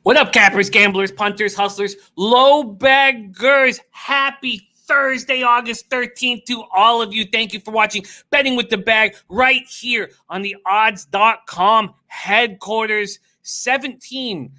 What up, cappers, gamblers, punters, hustlers, low baggers? Happy Thursday, August 13th to all of you. Thank you for watching Betting with the Bag right here on the odds.com headquarters. 17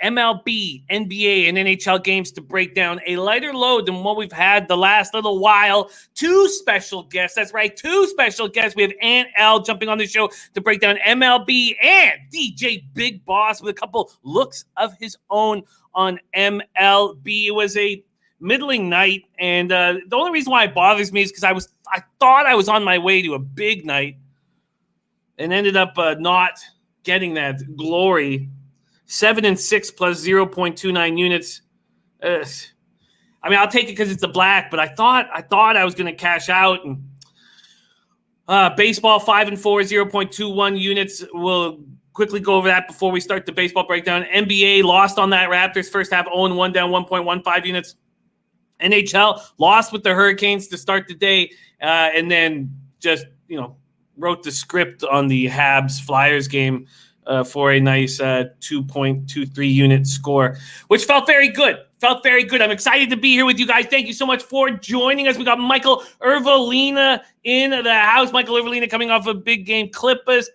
MLB, NBA, and NHL games to break down. A lighter load than what we've had the last little while. Two special guests. That's right, two special guests. We have Ant L jumping on the show to break down MLB and DJ Big Boss with a couple looks of his own on MLB. It was a middling night, and the only reason why it bothers me is because I thought I was on my way to a big night and ended up not getting that glory. 7-6 plus 0.29 units. I mean, I'll take it because it's the black, but I thought I was going to cash out. And baseball 5-4, 0.21 units. We'll quickly go over that before we start the baseball breakdown. NBA lost on that Raptors first half, 0-1, down 1.15 units. NHL lost with the Hurricanes to start the day, and then just wrote the script on the Habs Flyers game. For a nice 2.23 unit score, which felt very good. I'm excited to be here with you guys. Thank you so much for joining us. We got Michael Irvalina in the house. Michael Irvalina coming off a big game. Clippers,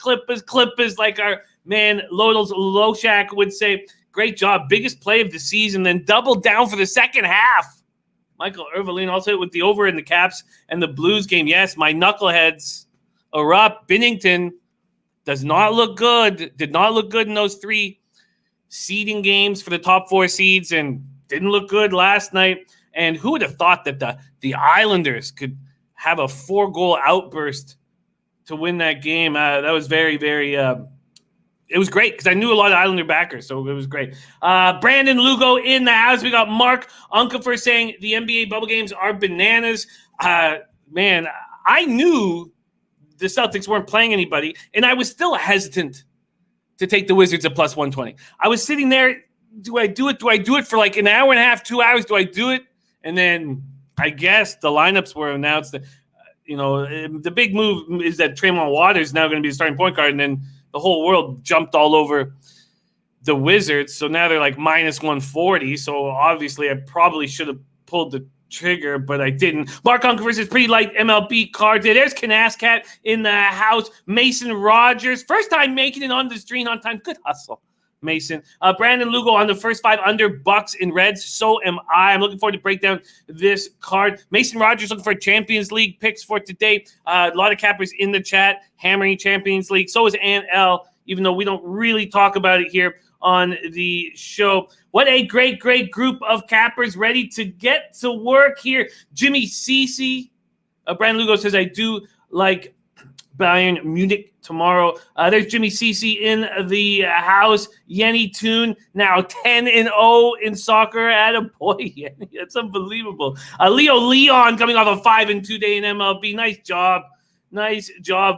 like our man Lodels Loshak would say. Great job. Biggest play of the season, then doubled down for the second half. Michael Irvalina also hit with the over in the Caps and the Blues game. Yes, my knuckleheads are up. Binnington does not look good. Did not look good in those three seeding games for the top four seeds, and didn't look good last night. And who would have thought that the Islanders could have a 4-goal outburst to win that game? That was very, very it was great because I knew a lot of Islander backers, so it was great. Brandon Lugo in the house. We got Mark Unkefer saying the NBA bubble games are bananas. Man, I knew the Celtics weren't playing anybody, and I was still hesitant to take the Wizards at plus 120. I was sitting there, do I do it? Do I do it for like an hour and a half, 2 hours? Do I do it? And then I guess the lineups were announced that, the big move is that Tremont Waters is now going to be the starting point guard, and then the whole world jumped all over the Wizards. So now they're like minus 140. So obviously I probably should have pulled the trigger, but I didn't. Mark Uncle versus pretty light MLB card. There's Canascat in the house. Mason Rogers, first time making it on the screen on time. Good hustle, Mason. Brandon Lugo on the first 5 under Bucks and Reds. So am I. I'm looking forward to break down this card. Mason Rogers looking for Champions League picks for today. A lot of cappers in the chat hammering Champions League. So is Ant L, even though we don't really talk about it here on the show. What a great group of cappers ready to get to work here. Jimmy Cece. Brandon Lugo says, I do like Bayern Munich tomorrow. There's Jimmy Cece in the house. Yenny Toon, now 10-0 in soccer. Attaboy, Yenny. That's unbelievable. Leo Leon coming off a 5-2 day in MLB. Nice job.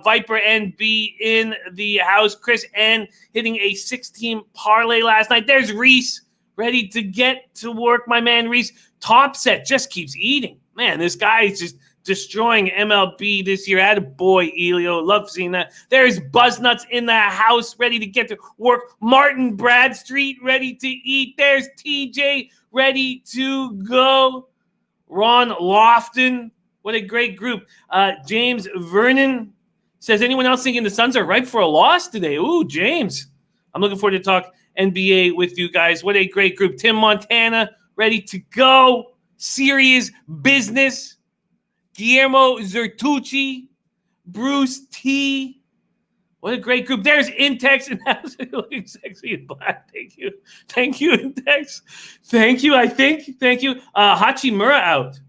Viper NB in the house. Chris N hitting a 6-team parlay last night. There's Reese ready to get to work. My man Reese. Top set just keeps eating. Man, this guy is just destroying MLB this year. Attaboy, Elio. Love seeing that. There's Buzznuts in the house ready to get to work. Martin Bradstreet ready to eat. There's TJ ready to go. Ron Lofton. What a great group. James Vernon says, anyone else thinking the Suns are ripe for a loss today? Ooh, James. I'm looking forward to talk NBA with you guys. What a great group. Tim Montana, ready to go. Serious business. Guillermo Zertucci. Bruce T. What a great group. There's Intex and that's looking sexy in black. Thank you, Intex. Thank you. Hachimura out.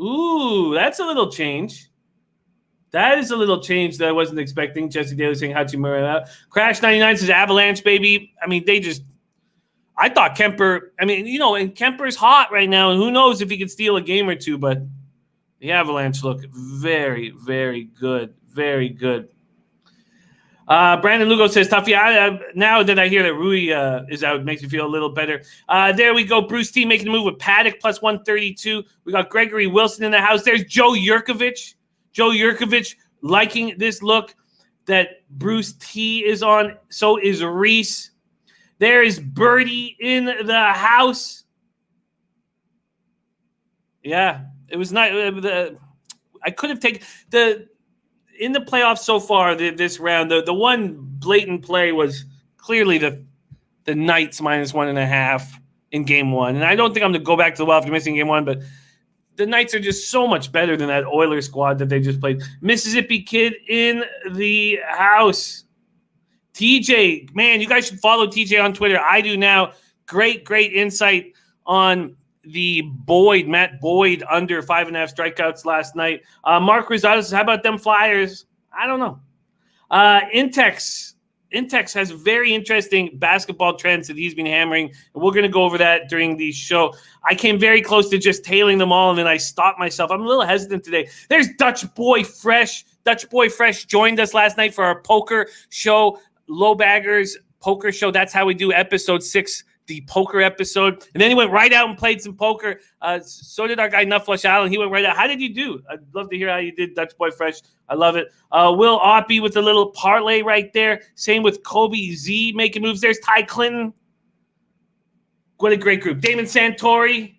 Ooh, that's a little change. That is a little change that I wasn't expecting. Jesse Daly saying Hachimura out. Crash 99 says Avalanche, baby. I mean, I thought Kemper, and Kemper's hot right now, and who knows if he can steal a game or two, but the Avalanche look very, very good. Very good. Brandon Lugo says, Tuffy, now that I hear that Rui is out, it makes me feel a little better. There we go. Bruce T making the move with Paddock plus 132. We got Gregory Wilson in the house. There's Joe Yurkovich. Joe Yurkovich liking this look that Bruce T is on. So is Reese. There is Birdie in the house. Yeah, it was not. I could have taken in the playoffs so far this round. The one blatant play was clearly the Knights -1.5 in game one, and I don't think I'm going to go back to the well after missing game one, but the Knights are just so much better than that Oilers squad that they just played. Mississippi Kid in the house. TJ, man, you guys should follow TJ on Twitter. I do now. Great insight on the Matt Boyd under 5.5 strikeouts last night. Mark Rosales, how about them Flyers? I don't know. Intex has very interesting basketball trends that he's been hammering, and we're going to go over that during the show. I came very close to just tailing them all, and then I stopped myself. I'm a little hesitant today. There's Dutch Boy Fresh. Dutch Boy Fresh joined us last night for our poker show, Low Baggers Poker Show. That's how we do episode 6, the poker episode. And then he went right out and played some poker. So did our guy Nutflush Allen. He went right out. How did you do? I'd love to hear how you did, Dutch Boy Fresh. I love it. Will Oppie with a little parlay right there. Same with Kobe Z making moves. There's Ty Clinton. What a great group. Damon Santori.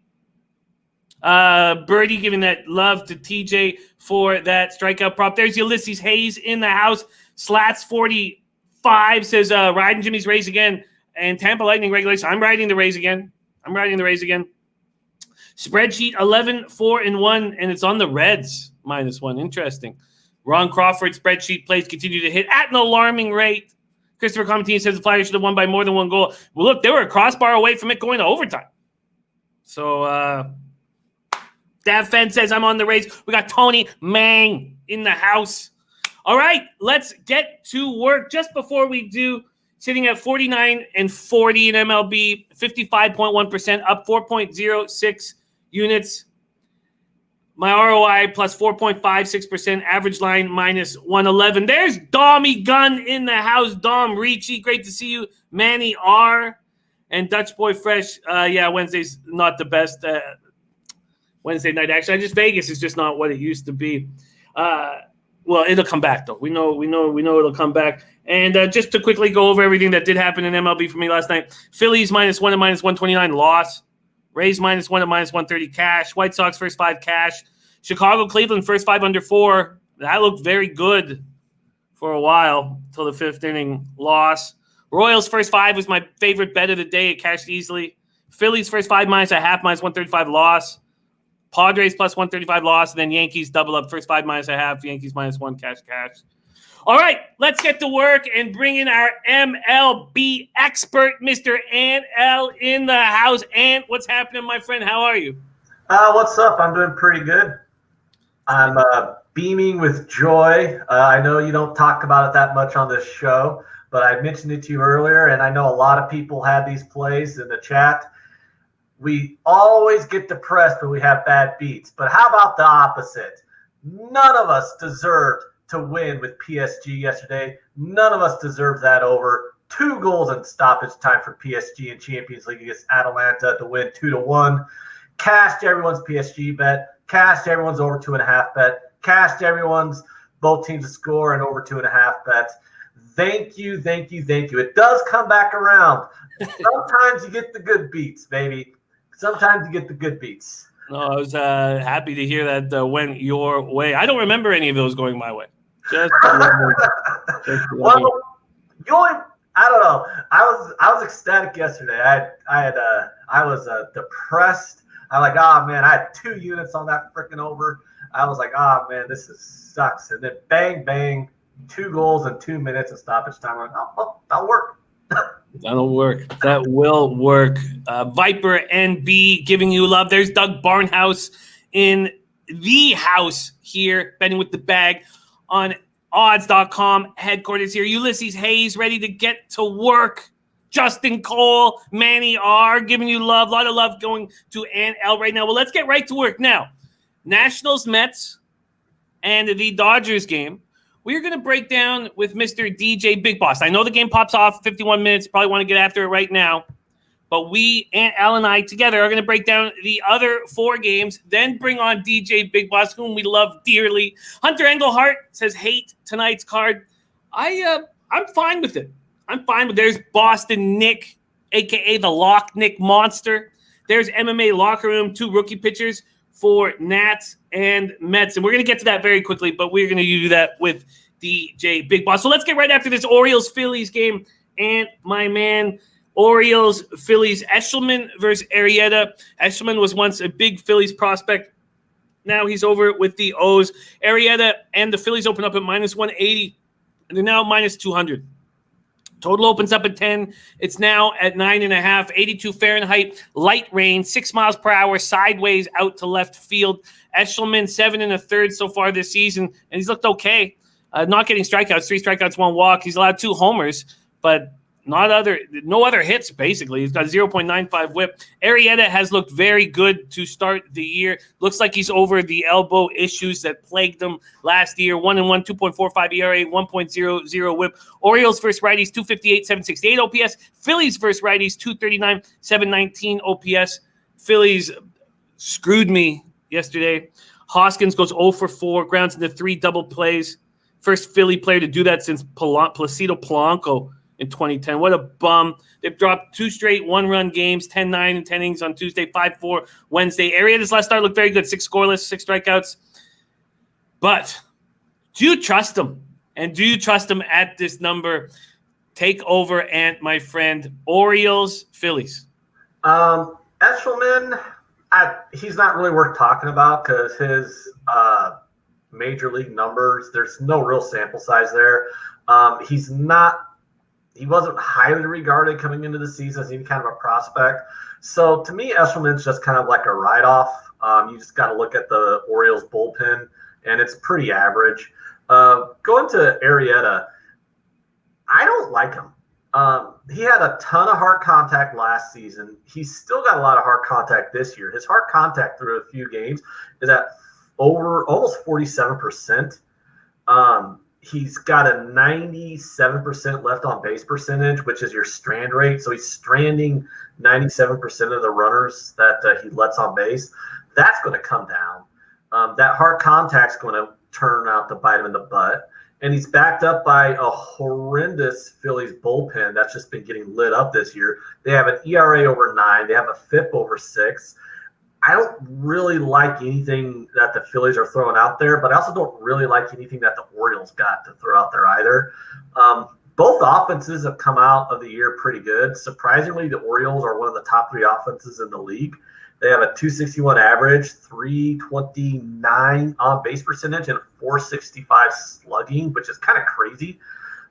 Birdie giving that love to TJ for that strikeout prop. There's Ulysses Hayes in the house. Slats45 says riding Jimmy's Rays again. And Tampa Lightning regulation. I'm riding the Rays again. Spreadsheet 11-4-1, and it's on the Reds -1. Interesting. Ron Crawford spreadsheet plays continue to hit at an alarming rate. Christopher Comatini says the Flyers should have won by more than one goal. Well, look, they were a crossbar away from it going to overtime. So, Dav Fenn says I'm on the Rays. We got Tony Mang in the house. All right, let's get to work. Just before we do, sitting at 49-40 in MLB, 55.1%, up 4.06 units. My ROI plus 4.56%, average line -111. There's Dommy Gunn in the house. Dom Ricci, great to see you. Manny R. And Dutch Boy Fresh. Yeah, Wednesday's not the best Wednesday night action. Vegas is just not what it used to be. Well, it'll come back though. We know it'll come back. And just to quickly go over everything that did happen in MLB for me last night: Phillies -1 at -129 loss. Rays -1 at -130 cash. White Sox first 5 cash. Chicago Cleveland first 5 under 4. That looked very good for a while till the 5th inning loss. Royals first 5 was my favorite bet of the day. It cashed easily. Phillies first 5 -0.5 -135 loss. Padres plus 135 loss, and then Yankees double up first 5 -0.5. Yankees -1 cash. All right, let's get to work and bring in our MLB expert, Mr. Ant L in the house. Ant, what's happening, my friend? How are you? What's up? I'm doing pretty good. I'm beaming with joy. I know you don't talk about it that much on this show, but I mentioned it to you earlier, and I know a lot of people had these plays in the chat. We always get depressed when we have bad beats, but how about the opposite? None of us deserved to win with PSG yesterday. None of us deserved that over. 2 goals in stoppage time for PSG in Champions League against Atalanta to win 2-1. Cashed everyone's PSG bet. Cashed everyone's over 2.5 bet. Cashed everyone's both teams to score and over 2.5 bets. Thank you. It does come back around. Sometimes you get the good beats, baby. Sometimes you get the good beats. No, I was happy to hear that went your way. I don't remember any of those going my way. Well, I don't know. I was ecstatic yesterday. I was depressed. I'm like, oh man, I had 2 units on that freaking over. I was like, oh man, this sucks. And then bang, 2 goals in 2 minutes of stoppage time. I'm like, oh, that'll work. That'll work. That will work. Viper NB giving you love. There's Doug Barnhouse in the house here, betting with the bag on odds.com. Headquarters here. Ulysses Hayes ready to get to work. Justin Cole, Manny R giving you love. A lot of love going to Ant L right now. Well, let's get right to work now. Nationals, Mets, and the Dodgers game. We're going to break down with Mr. DJ Big Boss. I know the game pops off 51 minutes. Probably want to get after it right now. But we, Ant Al and I, together are going to break down the other 4 games, then bring on DJ Big Boss, whom we love dearly. Hunter Engelhart says hate tonight's card. I'm fine with it. There's Boston Nick a.k.a. the Lock Nick Monster. There's MMA Locker Room, 2 rookie pitchers for Nats and Mets. And we're going to get to that very quickly, but we're going to do that with DJ Big Boss. So let's get right after this Orioles-Phillies game. And my man, Orioles-Phillies, Eshelman versus Arrieta. Eshelman was once a big Phillies prospect. Now he's over with the O's. Arrieta and the Phillies open up at -180, and they're now -200. Total opens up at 10. It's now at 9.5, 82 Fahrenheit, light rain, 6 miles per hour, sideways out to left field. Eshelman, 7 1/3 so far this season, and he's looked okay. Not getting strikeouts, 3 strikeouts, 1 walk. He's allowed 2 homers, but no other hits, basically. He's got 0.95 whip. Arrieta has looked very good to start the year. Looks like he's over the elbow issues that plagued him last year. 1-1, 2.45 ERA, 1.00 whip. Orioles versus righties, 258, 768 OPS. Phillies versus righties, 239, 719 OPS. Phillies screwed me yesterday. Hoskins goes 0 for 4, grounds into 3 double plays. First Philly player to do that since Placido Polanco in 2010. What a bum. They've dropped 2 straight 1-run games, 10-9 and 10 innings on Tuesday, 5-4 Wednesday. Arrieta's last start looked very good, 6 scoreless, 6 strikeouts. But do you trust him? And do you trust him at this number? Take over, Ant, my friend. Orioles, Phillies. Eshelman, he's not really worth talking about because his major league numbers, there's no real sample size there. He wasn't highly regarded coming into the season as any kind of a prospect. So to me, Eshelman's just kind of like a write-off. You just got to look at the Orioles bullpen, and it's pretty average. Going to Arrieta, I don't like him. He had a ton of hard contact last season. He's still got a lot of hard contact this year. His hard contact through a few games is at over almost 47%. He's got a 97% left on base percentage, which is your strand rate. So he's stranding 97% of the runners that he lets on base. That's going to come down. That hard contact's going to turn out to bite him in the butt. And he's backed up by a horrendous Phillies bullpen that's just been getting lit up this year. They have an ERA over 9. They have a FIP over 6. I don't really like anything that the Phillies are throwing out there, but I also don't really like anything that the Orioles got to throw out there either. Both offenses have come out of the year pretty good. Surprisingly, the Orioles are one of the top 3 offenses in the league. They have a 261 average, 329 on base percentage, and 465 slugging, which is kind of crazy.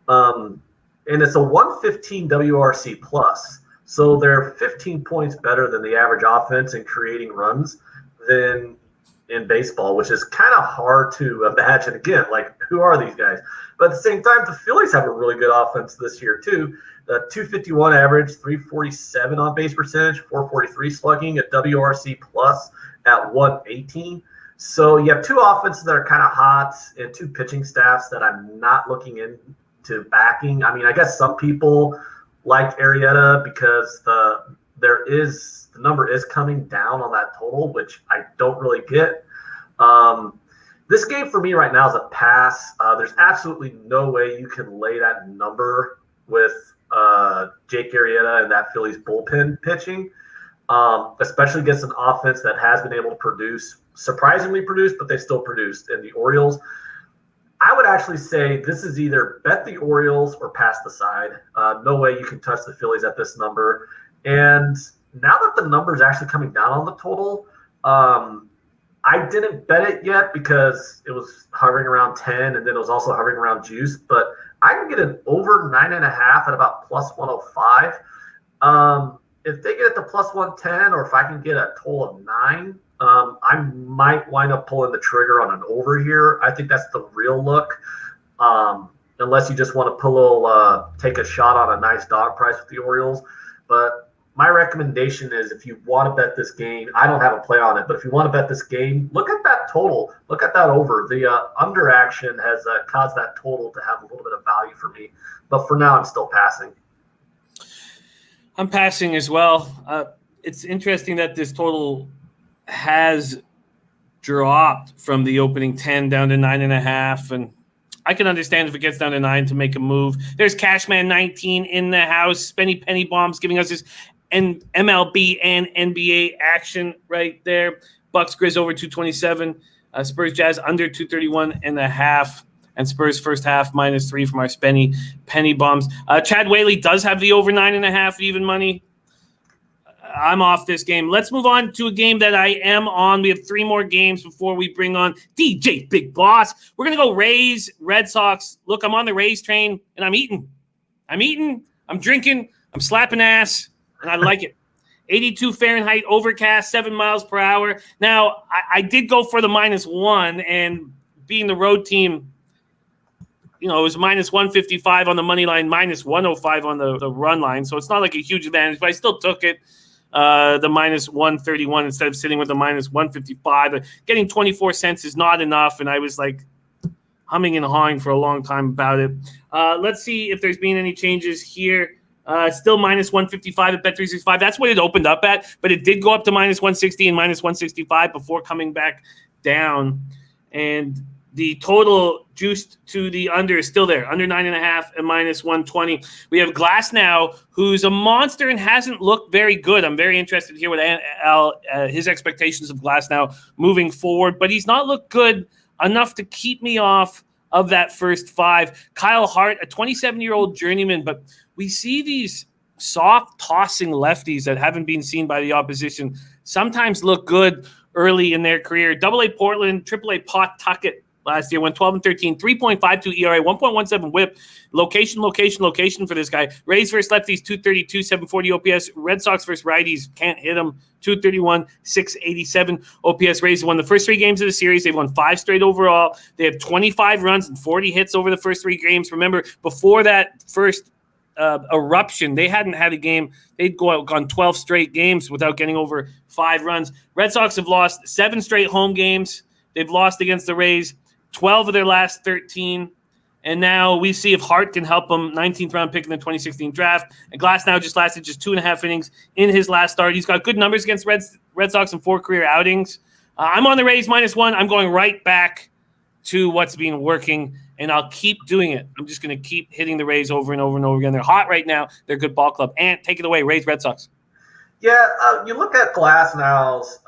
And it's a 115 WRC plus. So they're 15 points better than the average offense in creating runs than in baseball, which is kind of hard to imagine. Again, like, who are these guys? But at the same time, the Phillies have a really good offense this year, too. The 251 average, 347 on base percentage, 443 slugging, a WRC plus at 118. So you have 2 offenses that are kind of hot and 2 pitching staffs that I'm not looking into backing. I mean, I guess some people like Arrieta because the number is coming down on that total, which I don't really get. This game for me right now is a pass. There's absolutely no way you can lay that number with Jake Arrieta and that Phillies bullpen pitching, especially against an offense that has been able to surprisingly produce, but they still produced. And the Orioles, I would actually say this is either bet the Orioles or pass the side. No way you can touch the Phillies at this number. And now that the number is actually coming down on the total, I didn't bet it yet because it was hovering around 10, and then it was also hovering around juice. But I can get an over 9.5 at about plus 105. If they get it to plus 110, or if I can get a total of 9, I might wind up pulling the trigger on an over here. I think that's the real look, unless you just want to take a shot on a nice dog price with the Orioles. But my recommendation is, if you want to bet this game, I don't have a play on it, but if you want to bet this game, look at that total. Look at that over. The under action has caused that total to have a little bit of value for me. But for now, I'm still passing. I'm passing as well. It's interesting that this total has dropped from the opening 10 down to 9.5, and I can understand if it gets down to 9 to make a move. There's Cashman 19 in the house. Penny Bombs giving us this MLB and NBA action right there. Bucks Grizz over 227. Spurs Jazz under 231.5. And Spurs first half -3 from our Penny Bombs. Chad Whaley does have the over 9.5 even money. I'm off this game. Let's move on to a game that I am on. We have 3 more games before we bring on DJ Big Boss. We're going to go Rays, Red Sox. Look, I'm on the Rays train, and I'm eating, I'm drinking, I'm slapping ass, and I like it. 82 Fahrenheit, overcast, 7 miles per hour. Now, I did go for the -1, and being the road team, it was -155 on the money line, -105 on the run line. So it's not like a huge advantage, but I still took it. The -131 instead of sitting with the -155. Getting 24 cents is not enough, and I was like humming and hawing for a long time about it. Let's see if there's been any changes here. Still -155 at Bet365. That's what it opened up at, but it did go up to -160 and -165 before coming back down. And the total juiced to the under is still there, under 9.5 and -120. We have Glasnow, who's a monster and hasn't looked very good. I'm very interested to hear what his expectations of Glasnow moving forward, but he's not looked good enough to keep me off of that first 5. Kyle Hart, a 27-year-old journeyman, but we see these soft tossing lefties that haven't been seen by the opposition sometimes look good early in their career. AA Portland, AAA Pawtucket last year went 12-13, 3.52 ERA, 1.17 WHIP. Location for this guy. Rays versus lefties, 232, 740 OPS. Red Sox versus righties, can't hit them, 231, 687 OPS. Rays won the first 3 games of the series. They've won 5 straight overall. They have 25 runs and 40 hits over the first 3 games. Remember, before that first eruption, they hadn't had a game. They'd gone 12 straight games without getting over 5 runs. Red Sox have lost 7 straight home games. They've lost against the Rays 12 of their last 13. And now we see if Hart can help them. 19th round pick in the 2016 draft. And Glasnow just lasted 2.5 innings in his last start. He's got good numbers against Red Sox in 4 career outings. I'm on the Rays -1. I'm going right back to what's been working, and I'll keep doing it. I'm just going to keep hitting the Rays over and over and over again. They're hot right now. They're a good ball club. And take it away, Rays, Red Sox. Yeah, you look at Glasnow's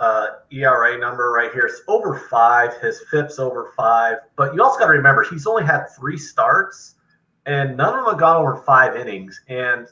ERA number right here. It's over 5. His FIP's over 5. But you also got to remember, he's only had 3 starts, and none of them have gone over 5 innings. And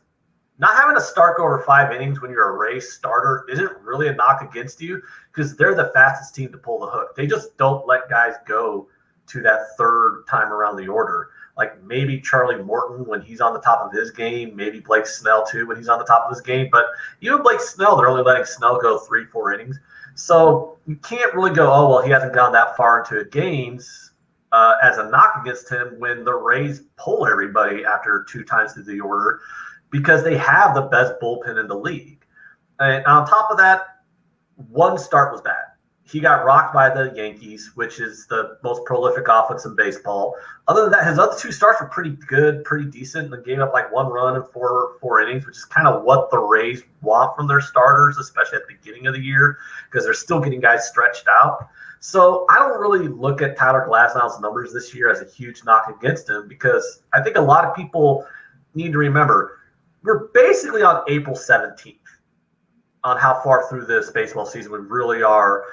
not having a start go over 5 innings when you're a Rays starter isn't really a knock against you, because they're the fastest team to pull the hook. They just don't let guys go to that 3rd time around the order. Like maybe Charlie Morton when he's on the top of his game, maybe Blake Snell too when he's on the top of his game. But even Blake Snell, they're only letting Snell go 3-4 innings. So you can't really go, oh, well, he hasn't gone that far into games as a knock against him when the Rays pull everybody after 2 times through the order, because they have the best bullpen in the league. And on top of that, 1 start was bad. He got rocked by the Yankees, which is the most prolific offense in baseball. Other than that, his other 2 starts were pretty good, pretty decent, and gave up like 1 run in 4 innings, which is kind of what the Rays want from their starters, especially at the beginning of the year, because they're still getting guys stretched out. So I don't really look at Tyler Glasnow's numbers this year as a huge knock against him, because I think a lot of people need to remember we're basically on April 17th on how far through this baseball season we really are.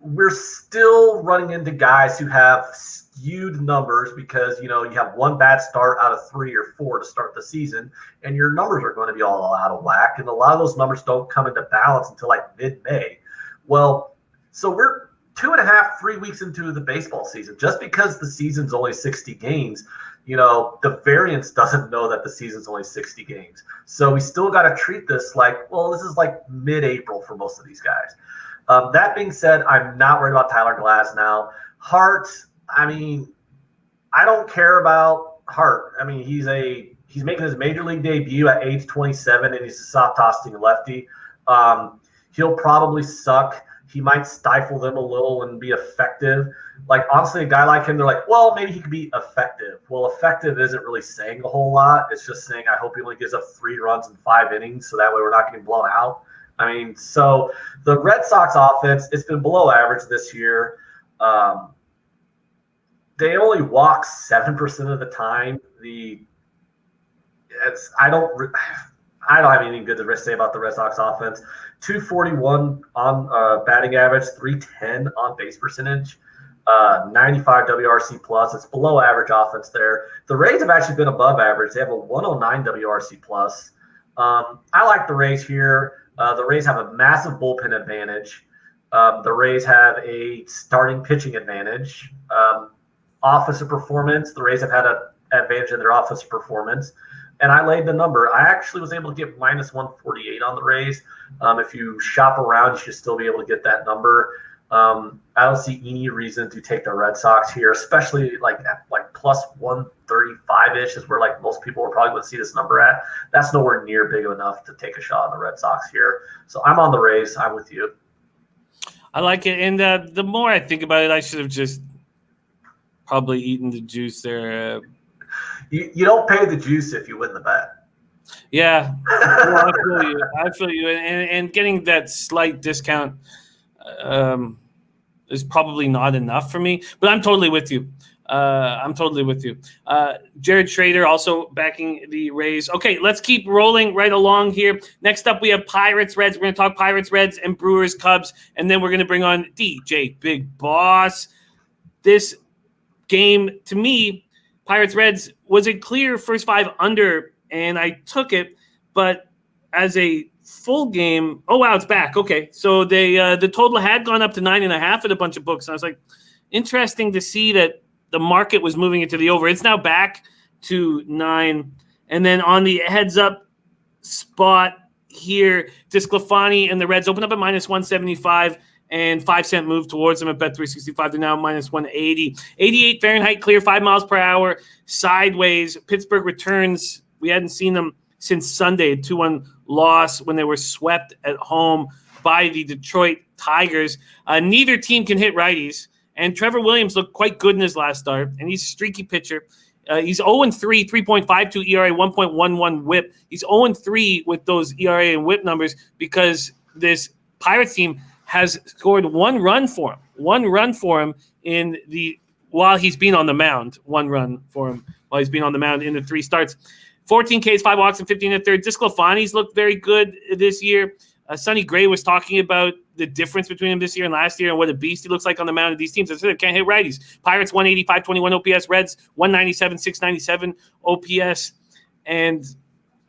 We're still running into guys who have skewed numbers because, you have 1 bad start out of 3 or 4 to start the season, and your numbers are going to be all out of whack. And a lot of those numbers don't come into balance until like mid-May. Well, so we're 2.5, 3 weeks into the baseball season. Just because the season's only 60 games, the variance doesn't know that the season's only 60 games. So we still got to treat this like, well, this is like mid-April for most of these guys. That being said, I'm not worried about Tyler Glasnow. Hart, I don't care about Hart. He's making his major league debut at age 27, and he's a soft tossing lefty. He'll probably suck. He might stifle them a little and be effective. Like, honestly, a guy like him, they're like, well, maybe he could be effective. Well, effective isn't really saying a whole lot. It's just saying, I hope he only gives up 3 runs in 5 innings, so that way we're not getting blown out. So the Red Sox offense, it's been below average this year. The They only walk 7% of the time. I don't have anything good to say about the Red Sox offense. 241 on batting average, 310 on base percentage, 95 WRC plus. It's below average offense there. The Rays have actually been above average. They have a 109 WRC plus. I like the Rays here. The Rays have a massive bullpen advantage. The Rays have a starting pitching advantage. Offensive performance, the Rays have had an advantage in their offensive performance. And I laid the number. I actually was able to get minus 148 on the Rays. If you shop around, you should still be able to get that number. I don't see any reason to take the Red Sox here, especially like plus 135-ish is where like most people are probably going to see this number at. That's nowhere near big enough to take a shot on the Red Sox here. So I'm on the Rays. I'm with you. I like it. And the more I think about it, I should have just probably eaten the juice there. You don't pay the juice if you win the bet. Yeah, well, I feel you. And getting that slight discount is probably not enough for me. But I'm totally with you. Jared Schrader also backing the Rays. Okay, let's keep rolling right along here. Next up, we have Pirates, Reds. We're going to talk Pirates, Reds, and Brewers, Cubs. And then we're going to bring on DJ Big Boss. This game, to me, Pirates Reds was a clear first 5 under, and I took it. But as a full game, oh wow, it's back. Okay, so they the total had gone up to 9.5 at a bunch of books, and I was like, interesting to see that the market was moving it to the over. It's now back to 9, and then on the heads up spot here, Disclafani and the Reds open up at minus 175. And 5-cent move towards them at Bet365. They're now minus 180. 88 Fahrenheit clear, 5 miles per hour, sideways. Pittsburgh returns. We hadn't seen them since Sunday, a 2-1 loss when they were swept at home by the Detroit Tigers. Neither team can hit righties. And Trevor Williams looked quite good in his last start. And he's a streaky pitcher. He's 0-3, 3.52 ERA, 1.11 whip. He's 0-3 with those ERA and whip numbers because this Pirates team has scored 1 run for him while he's been on the mound. 1 run for him while he's been on the mound in the 3 starts. 14 Ks, 5 walks, and 15 1/3. Disclafani's looked very good this year. Sonny Gray was talking about the difference between him this year and last year and what a beast he looks like on the mound of these teams. I said they can't hit righties. Pirates 180, 521 OPS. Reds 197, 697 OPS. And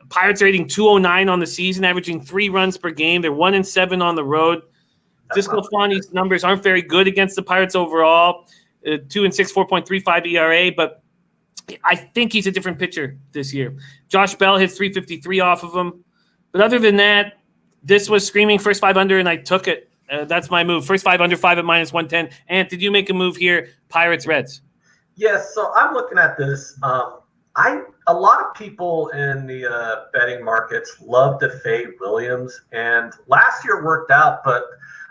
Pirates are hitting 209 on the season, averaging 3 runs per game. They're 1-7 on the road. Disclafani's numbers aren't very good against the Pirates overall. 2-6, 4.35 ERA, but I think he's a different pitcher this year. Josh Bell hits 353 off of him. But other than that, this was screaming first 5 under, and I took it. That's my move. First 5 under, 5 at minus 110. Ant, did you make a move here? Pirates, Reds. Yes, so I'm looking at this. A lot of people in the betting markets love to fade Williams, and last year worked out, but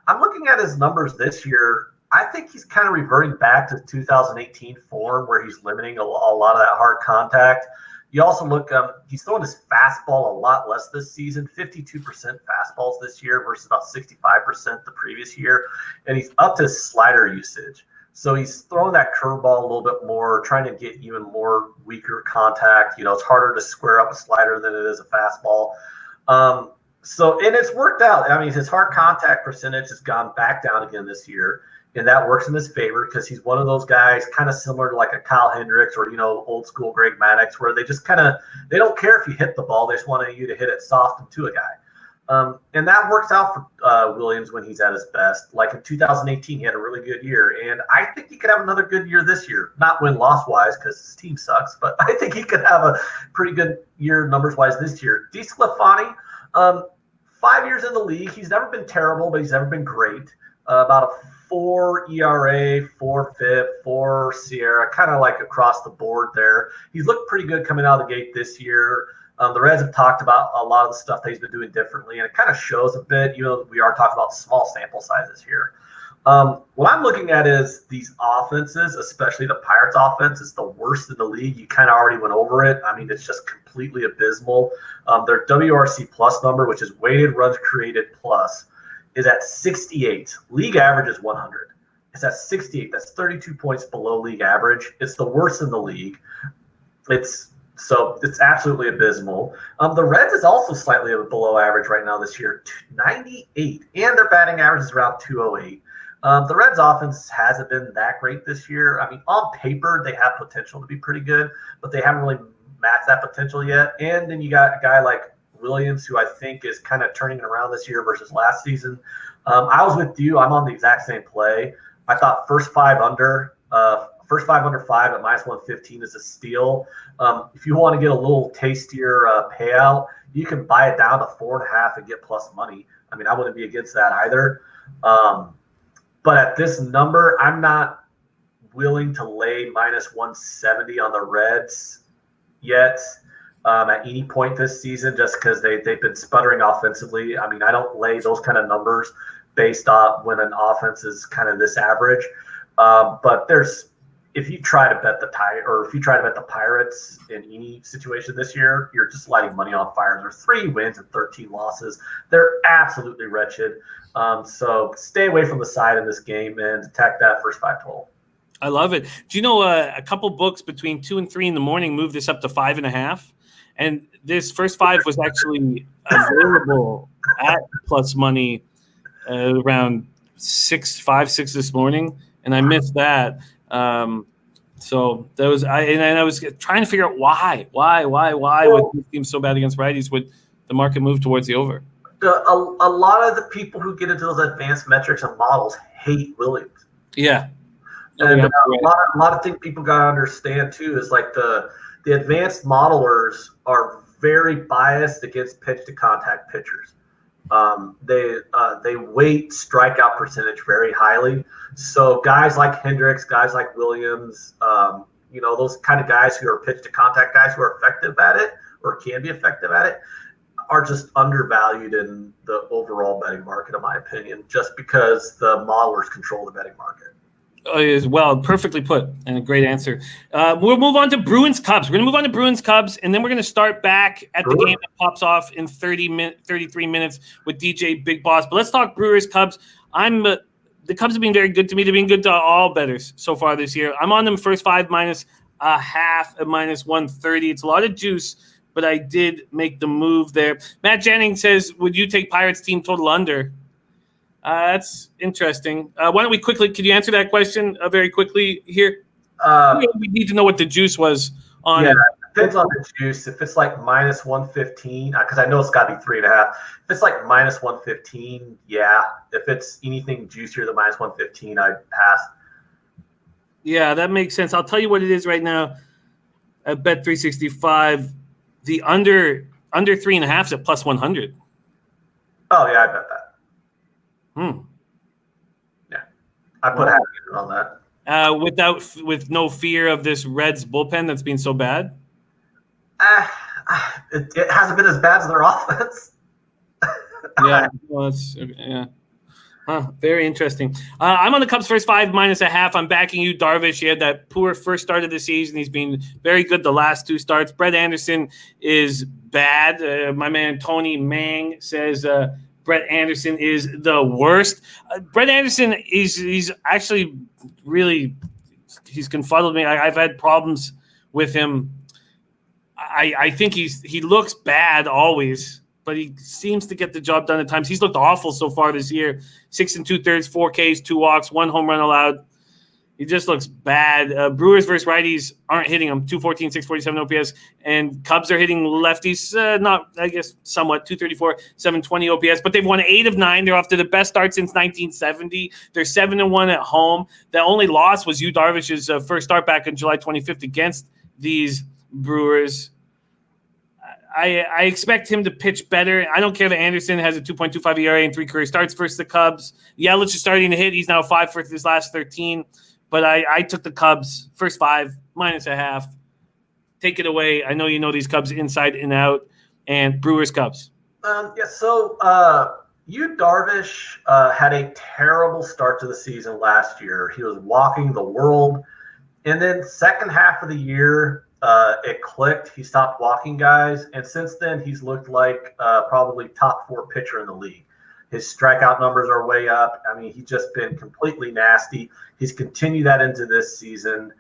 I'm looking at his numbers this year. I think he's kind of reverting back to 2018 form where he's limiting a lot of that hard contact. You also look, he's throwing his fastball a lot less this season, 52% fastballs this year versus about 65% the previous year. And he's up to slider usage. So he's throwing that curveball a little bit more, trying to get even more weaker contact. You know, it's harder to square up a slider than it is a fastball. And it's worked out. I mean, his hard contact percentage has gone back down again this year, and that works in his favor because he's one of those guys kind of similar to like a Kyle Hendricks or, old school Greg Maddux, where they just they don't care if you hit the ball. They just want you to hit it soft and to a guy. And that works out for Williams when he's at his best. Like in 2018, he had a really good year, and I think he could have another good year this year. Not win-loss wise because his team sucks, but I think he could have a pretty good year numbers wise this year. DeSclafani, 5 years in the league, he's never been terrible, but he's never been great. About a 4 ERA, 4 FIP, 4 Sierra, kind of like across the board there. He's looked pretty good coming out of the gate this year. The Reds have talked about a lot of the stuff that he's been doing differently, and it kind of shows a bit, we are talking about small sample sizes here. What I'm looking at is these offenses, especially the Pirates offense, is the worst in the league. You kind of already went over it. I mean, it's just completely abysmal. Their WRC plus number, which is weighted runs created plus, is at 68. League average is 100. It's at 68. That's 32 points below league average. It's the worst in the league. It's absolutely abysmal. The Reds is also slightly below average right now this year, 98, and their batting average is around 208. The Reds' offense hasn't been that great this year. I mean, on paper, they have potential to be pretty good, but they haven't really matched that potential yet. And then you got a guy like Williams, who I think is kind of turning it around this year versus last season. I was with you. I'm on the exact same play. I thought first five under 5 at minus 115 is a steal. If you want to get a little tastier payout, you can buy it down to 4.5 and get plus money. I mean, I wouldn't be against that either. But at this number, I'm not willing to lay minus 170 on the Reds yet at any point this season, just because they've been sputtering offensively. I mean, I don't lay those kind of numbers based off when an offense is kind of this average. But if you try to bet the Pirates in any situation this year, you're just lighting money on fire. They're 3 wins and 13 losses. They're absolutely wretched. So stay away from the side in this game and attack that first 5 total. I love it. Do you know a couple books between 2 and 3 in the morning moved this up to 5.5? And this first 5 was actually available at plus money around 6 this morning, and I missed that. So that was I was trying to figure out why would this team so bad against righties would the market move towards the over? A lot of the people who get into those advanced metrics and models hate Williams. Yeah. And a lot of things people got to understand too is like the advanced modelers are very biased against pitch to contact pitchers. They weight strikeout percentage very highly. So guys like Hendricks, guys like Williams, those kind of guys who are pitch to contact guys who are effective at it or can be effective at it are just undervalued in the overall betting market, in my opinion, just because the modelers control the betting market. Well, perfectly put, and a great answer. We'll move on to Bruins-Cubs. We're going to move on to Bruins-Cubs, and then we're going to start back at the game that pops off in 33 minutes with DJ Big Boss. But let's talk Brewers-Cubs. The Cubs have been very good to me. They've been good to all bettors so far this year. I'm on them first 5 minus a half at minus 130. It's a lot of juice, but I did make the move there. Matt Jennings says, would you take Pirates team total under? That's interesting. Why don't we quickly – can you answer that question very quickly here? We need to know what the juice was on it. Yeah, it depends on the juice. If it's like minus 115, because I know it's got to be 3.5. If it's like minus 115, yeah. If it's anything juicier than minus 115, I'd pass. Yeah, that makes sense. I'll tell you what it is right now at Bet365. The under 3.5 is at plus 100. Oh, yeah, I bet that. Yeah, I put half on that. With no fear of this Reds bullpen that's been so bad? It hasn't been as bad as their offense. Yeah, well, very interesting. I'm on the Cubs first 5 minus a half. I'm backing you, Darvish. He had that poor first start of the season. He's been very good the last 2 starts. Brett Anderson is bad. My man Tony Mang says Brett Anderson is the worst. Brett Anderson he's actually really he's confuddled me. I've had problems with him. I think he looks bad always, but he seems to get the job done at times. He's looked awful so far this year. 6 2/3, 4 Ks, 2 walks, 1 home run allowed. He just looks bad. Brewers versus righties aren't hitting him. 214, 647 OPS. And Cubs are hitting lefties, not, I guess, somewhat. 234, 720 OPS. But they've won 8 of 9. They're off to the best start since 1970. They're 7-1 at home. The only loss was Yu Darvish's first start back on July 25th against these Brewers. I expect him to pitch better. I don't care that Anderson has a 2.25 ERA and 3 career starts versus the Cubs. Yelich is starting to hit. He's now 5 for his last 13. But I took the Cubs first 5 minus a half. Take it away. I know you know these Cubs inside and out. And Brewers-Cubs. So Yu Darvish had a terrible start to the season last year. He was walking the world. And then second half of the year, it clicked. He stopped walking guys. And since then, he's looked like probably top 4 pitcher in the league. His strikeout numbers are way up. I mean, he's just been completely nasty. He's continued that into this season.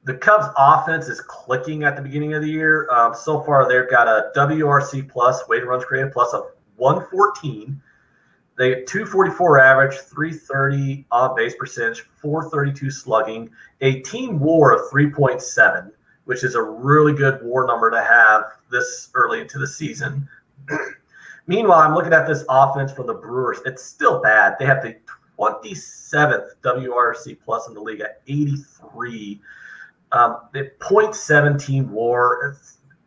The Cubs offense is clicking at the beginning of the year. So far, they've got a WRC plus, weighted runs created plus, of 114. They get 244 average, 330 on base percentage, 432 slugging, a team WAR of 3.7, which is a really good WAR number to have this early into the season. Meanwhile, I'm looking at this offense for the Brewers. It's still bad. They have the 27th WRC plus in the league at 83. The 0.17 WAR.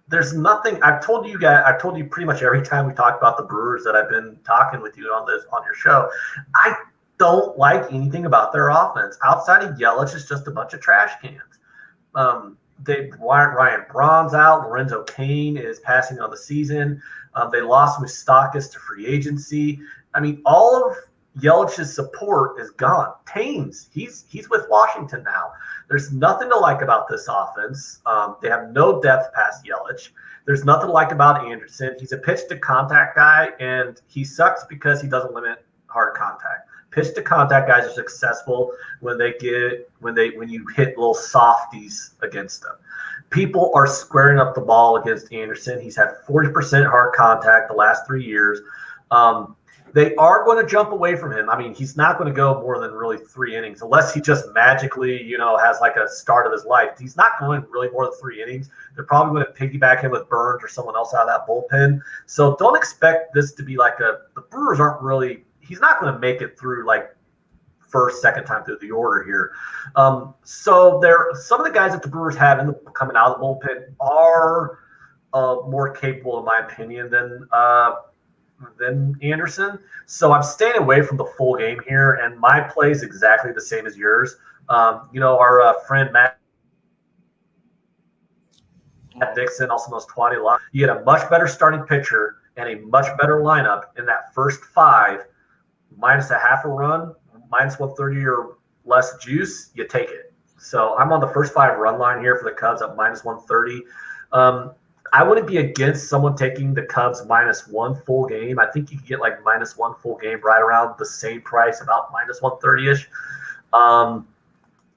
There's nothing. I've told you pretty much every time we talk about the Brewers that I've been talking with you on your show. I don't like anything about their offense outside of Yelich. It's just a bunch of trash cans. Ryan Braun's out. Lorenzo Cain is passing on the season. They lost Moustakas to free agency. I mean, all of Yelich's support is gone. Tames, he's with Washington now. There's nothing to like about this offense. They have no depth past Yelich. There's nothing to like about Anderson. He's a pitch-to-contact guy, and he sucks because he doesn't limit hard contact. Pitch-to-contact guys are successful when you hit little softies against them. People are squaring up the ball against Anderson. He's had 40% hard contact the last 3 years. They are going to jump away from him. I mean, he's not going to go more than really 3 innings unless he just magically, has like a start of his life. He's not going really more than 3 innings. They're probably going to piggyback him with Burns or someone else out of that bullpen. So don't expect this to be like the Brewers aren't really – he's not going to make it through like first, second time through the order here. So some of the guys that the Brewers have coming out of the bullpen are more capable, in my opinion, than Anderson. So I'm staying away from the full game here, and my play is exactly the same as yours. Our friend Matt Dixon, also knows 20 a lot. You get a much better starting pitcher and a much better lineup in that first 5, minus a half a run, minus 130 or less juice, you take it. So I'm on the first 5 run line here for the Cubs at minus 130. I wouldn't be against someone taking the Cubs -1 full game. I think you can get like -1 full game right around the same price, about minus 130-ish.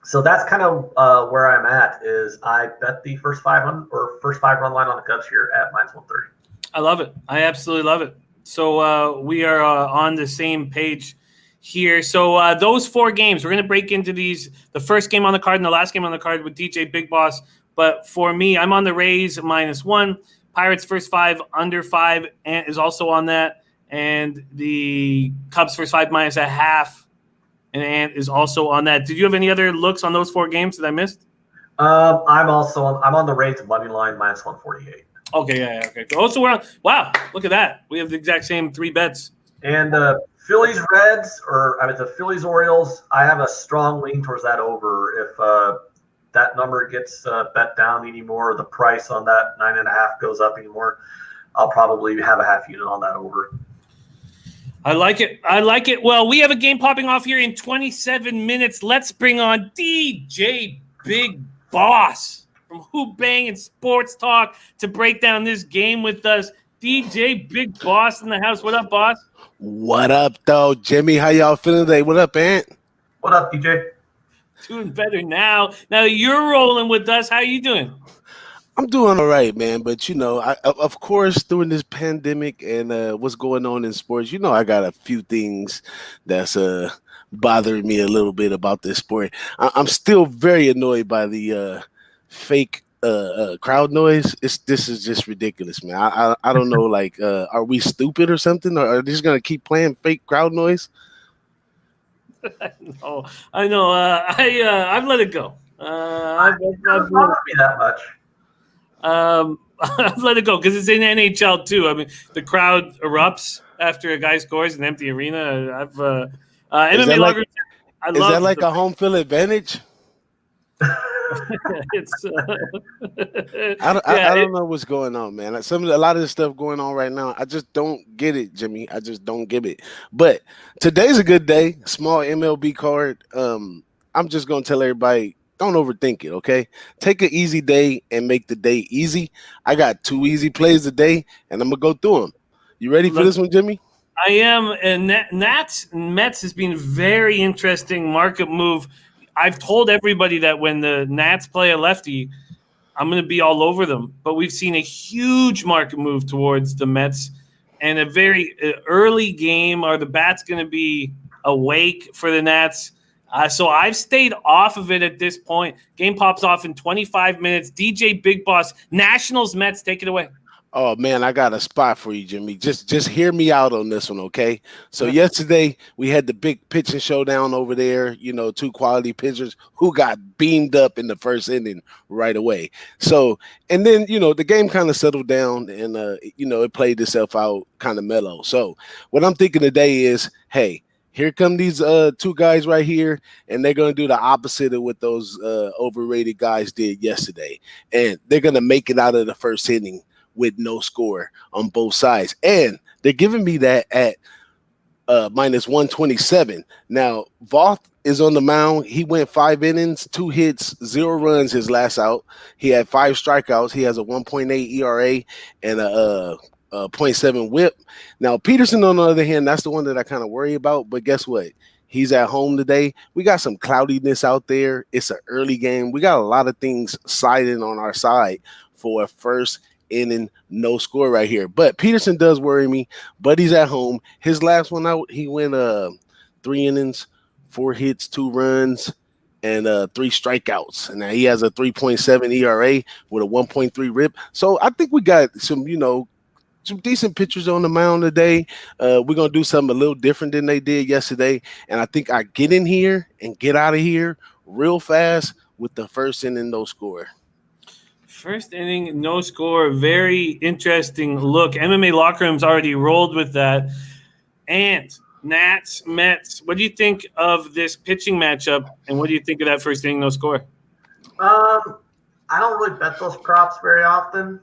So that's kind of where I'm at. Is I bet the first 5 run line on the Cubs here at minus 130. I love it. I absolutely love it. So we are on the same page here. So those 4 games, we're going to break into these. The first game on the card and the last game on the card with DJ Big Boss. But for me, I'm on the Rays -1. Pirates first 5 under 5 and is also on that. And the Cubs first 5 minus a half and Ant is also on that. Did you have any other looks on those 4 games that I missed? I'm on the Rays money line minus 148. Okay, yeah, okay. Also, we're on. Wow, look at that. We have the exact same 3 bets. And Phillies Reds, the Phillies Orioles, I have a strong lean towards that over. If that number gets bet down anymore, the price on that 9.5 goes up anymore, I'll probably have a half unit on that over. I like it. Well, we have a game popping off here in 27 minutes. Let's bring on DJ Big Boss from Hoop Bang and Sports Talk to break down this game with us. DJ Big Boss in the house. What up, boss? What up, though, Jimmy? How y'all feeling today? What up, Ant? What up, DJ? Doing better now. Now you're rolling with us. How you doing? I'm doing all right, man. But, of course, during this pandemic and what's going on in sports, I got a few things that's bothering me a little bit about this sport. I'm still very annoyed by the fake crowd noise. This is just ridiculous, man. I don't know, are we stupid or something? Or are they just going to keep playing fake crowd noise? I know. I've let it go. It doesn't bother me that much. I've let it go because it's in NHL too. I mean, the crowd erupts after a guy scores in an empty arena. I've MMA locker. Is that like a home field advantage? It's. I don't know what's going on, man. A lot of this stuff going on right now, I just don't get it, Jimmy. I just don't get it. But today's a good day. Small MLB card. I'm just gonna tell everybody, don't overthink it, okay? Take an easy day and make the day easy. I got 2 easy plays today, and I'm gonna go through them. You ready for this one, Jimmy? I am, and Nats Mets has been very interesting market move. I've told everybody that when the Nats play a lefty, I'm going to be all over them. But we've seen a huge market move towards the Mets, and a very early game. Are the bats going to be awake for the Nats? So I've stayed off of it at this point. Game pops off in 25 minutes. DJ Big Boss, Nationals Mets, take it away. Oh man, I got a spot for you, Jimmy. Just hear me out on this one, okay? So yesterday we had the big pitching showdown over there. You know, two quality pitchers who got beamed up in the first inning right away. So and then the game kind of settled down and it played itself out kind of mellow. So what I'm thinking today is, hey, here come these two guys right here, and they're going to do the opposite of what those overrated guys did yesterday, and they're going to make it out of the first inning with no score on both sides. And they're giving me that at minus 127. Now, Voth is on the mound. He went 5 innings, 2 hits, 0 runs his last out. He had 5 strikeouts. He has a 1.8 ERA and a 0.7 whip. Now, Peterson, on the other hand, that's the one that I kind of worry about. But guess what? He's at home today. We got some cloudiness out there. It's an early game. We got a lot of things siding on our side for a first inning no score right here. But Peterson does worry me, but he's at home. His last one out, he went 3 innings, 4 hits, 2 runs, and 3 strikeouts. And now he has a 3.7 ERA with a 1.3 RIP. So I think we got some decent pitchers on the mound today. We're going to do something a little different than they did yesterday. And I think I get in here and get out of here real fast with the first inning no score. First inning, no score. Very interesting look. MMA Locker Room's already rolled with that. And Nats, Mets, what do you think of this pitching matchup? And what do you think of that first inning, no score? I don't really bet those props very often.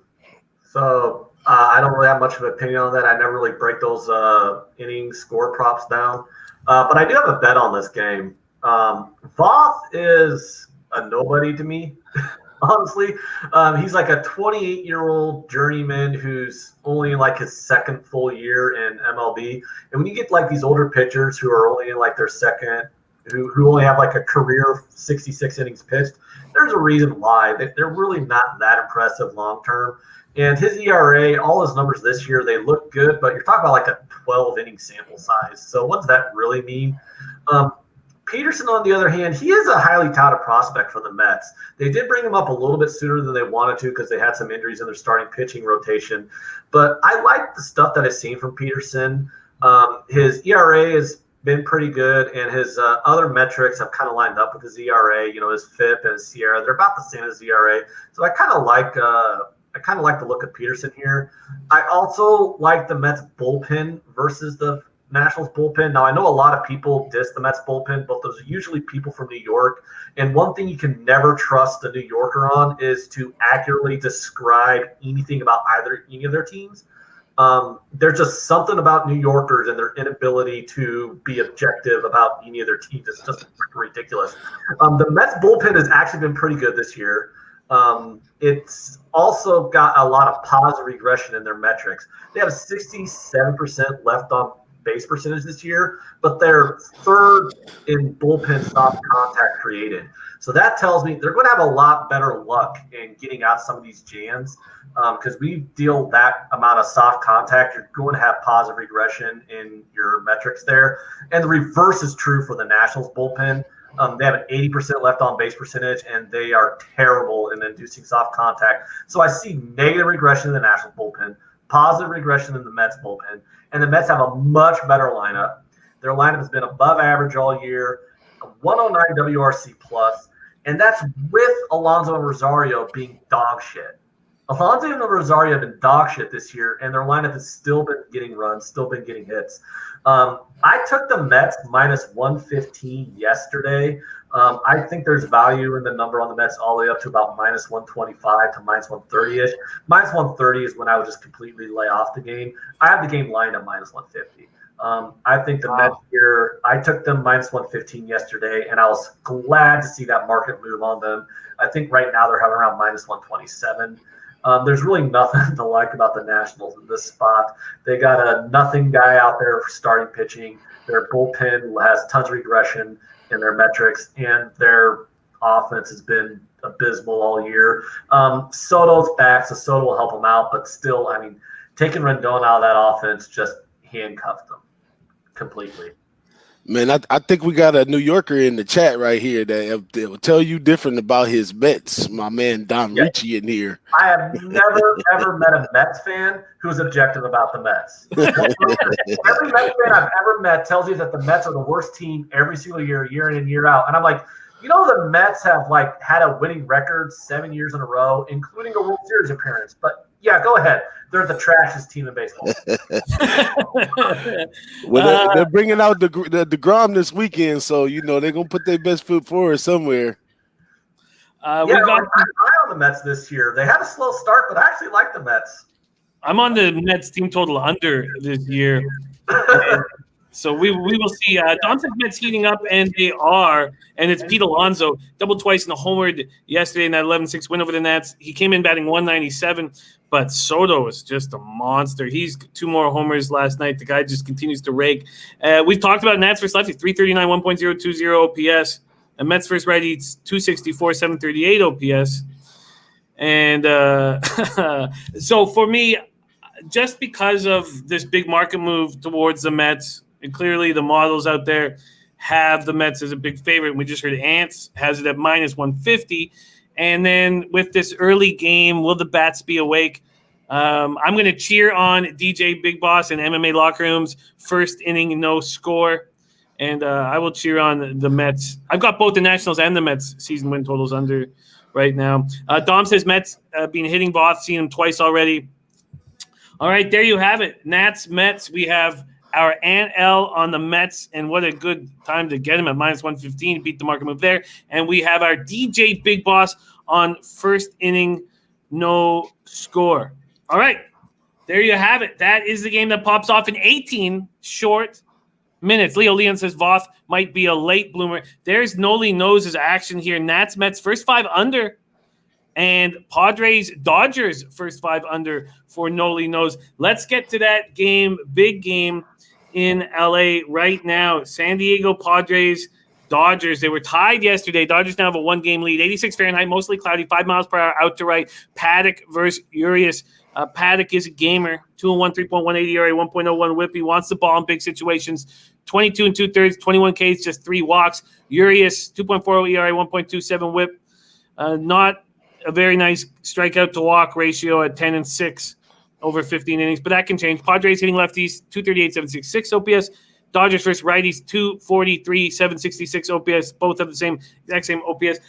So I don't really have much of an opinion on that. I never really break those inning score props down. But I do have a bet on this game. Voth is a nobody to me. Honestly, he's like a 28-year-old journeyman who's only in like his second full year in MLB. And when you get like these older pitchers who are only in like their second, who only have like a career 66 innings pitched, there's a reason why. They're really not that impressive long term. And his ERA, all his numbers this year, they look good, but you're talking about like a 12-inning sample size. So what does that really mean? Peterson, on the other hand, he is a highly touted prospect for the Mets. They did bring him up a little bit sooner than they wanted to because they had some injuries in their starting pitching rotation. But I like the stuff that I've seen from Peterson. His ERA has been pretty good, and his other metrics have kind of lined up with his ERA. His FIP and his Sierra, they're about the same as ERA. So I kind of like the look of Peterson here. I also like the Mets bullpen versus the Nationals bullpen. Now, I know a lot of people diss the Mets bullpen, but those are usually people from New York. And one thing you can never trust a New Yorker on is to accurately describe anything about any of their teams. There's just something about New Yorkers and their inability to be objective about any of their teams. It's just ridiculous. The Mets bullpen has actually been pretty good this year. It's also got a lot of positive regression in their metrics. They have 67% left on base percentage this year, but they're third in bullpen soft contact created. So that tells me they're going to have a lot better luck in getting out some of these jams because we deal that amount of soft contact. You're going to have positive regression in your metrics there. And the reverse is true for the Nationals bullpen. They have an 80% left on base percentage, and they are terrible in inducing soft contact. So I see negative regression in the Nationals bullpen, positive regression in the Mets bullpen, and the Mets have a much better lineup. Their lineup has been above average all year, a 109 WRC plus, and that's with Alonso and Rosario being dog shit. Alonso and Rosario have been dog shit this year, and their lineup has still been getting runs, still been getting hits. I took the Mets minus 115 yesterday. I think there's value in the number on the Mets all the way up to about minus 125 to minus 130-ish. Minus 130 is when I would just completely lay off the game. I have the game lined at minus 150. I think the Mets here, I took them minus 115 yesterday, and I was glad to see that market move on them. I think right now they're having around minus 127. There's really nothing to like about the Nationals in this spot. They got a nothing guy out there for starting pitching. Their bullpen has tons of regression in their metrics, and their offense has been abysmal all year. Soto's back, so Soto will help them out, but still, I mean, taking Rendon out of that offense just handcuffed them completely. Man, I think we got a New Yorker in the chat right here that will tell you different about his Mets. My man Don Ricci in here. I have never, ever met a Mets fan who's objective about the Mets. Every Mets fan I've ever met tells you that the Mets are the worst team every single year in and year out. And I'm like, the Mets have had a winning record 7 years in a row, including a World Series appearance. But yeah, go ahead. They're the trashiest team in baseball. Well, they're bringing out the DeGrom this weekend, so they're gonna put their best foot forward somewhere. I'm high on the Mets this year. They had a slow start, but I actually like the Mets. I'm on the Mets team total under this year. So we will see. Don says Mets heating up, and they are. And it's Pete Alonso, doubled twice in the homered yesterday in that 11-6 win over the Nats. He came in batting 197, but Soto is just a monster. He's 2 more homers last night. The guy just continues to rake. We've talked about Nats versus lefties, 339, 1.020 OPS. And Mets versus righties, 264, 738 OPS. And so for me, just because of this big market move towards the Mets, and clearly the models out there have the Mets as a big favorite. We just heard Ants has it at minus 150. And then with this early game, will the bats be awake? I'm going to cheer on DJ Big Boss and MMA locker rooms. First inning, no score. And I will cheer on the Mets. I've got both the Nationals and the Mets season win totals under right now. Dom says Mets been hitting Both, seen him twice already. All right, there you have it. Nats, Mets. We have our Aunt L on the Mets, and what a good time to get him at minus 115, beat the market move there. And we have our DJ Big Boss on first inning, no score. All right, there you have it. That is the game that pops off in 18 short minutes. Leo Leon says Voth might be a late bloomer. There's Noli Knows' action here. Nats, Mets, first 5 under. And Padres-Dodgers, first 5 under for Noli Knows. Let's get to that game, big game in LA right now. San Diego Padres, Dodgers. They were tied yesterday. Dodgers now have a 1-game lead. 86 Fahrenheit, mostly cloudy, 5 miles per hour out to right. Paddock versus Urias. Paddock is a gamer. 2-1, 3.18 ERA, 1.01 whip. He wants the ball in big situations. 22 2/3, 21 Ks, just 3 walks. Urias, 2.40 ERA, 1.27 whip. Not a very nice strikeout to walk ratio at 10-6 over 15 innings, but that can change. Padres hitting lefties, 238, 766 OPS. Dodgers versus righties, 243, 766 OPS. Both have the exact same OPS.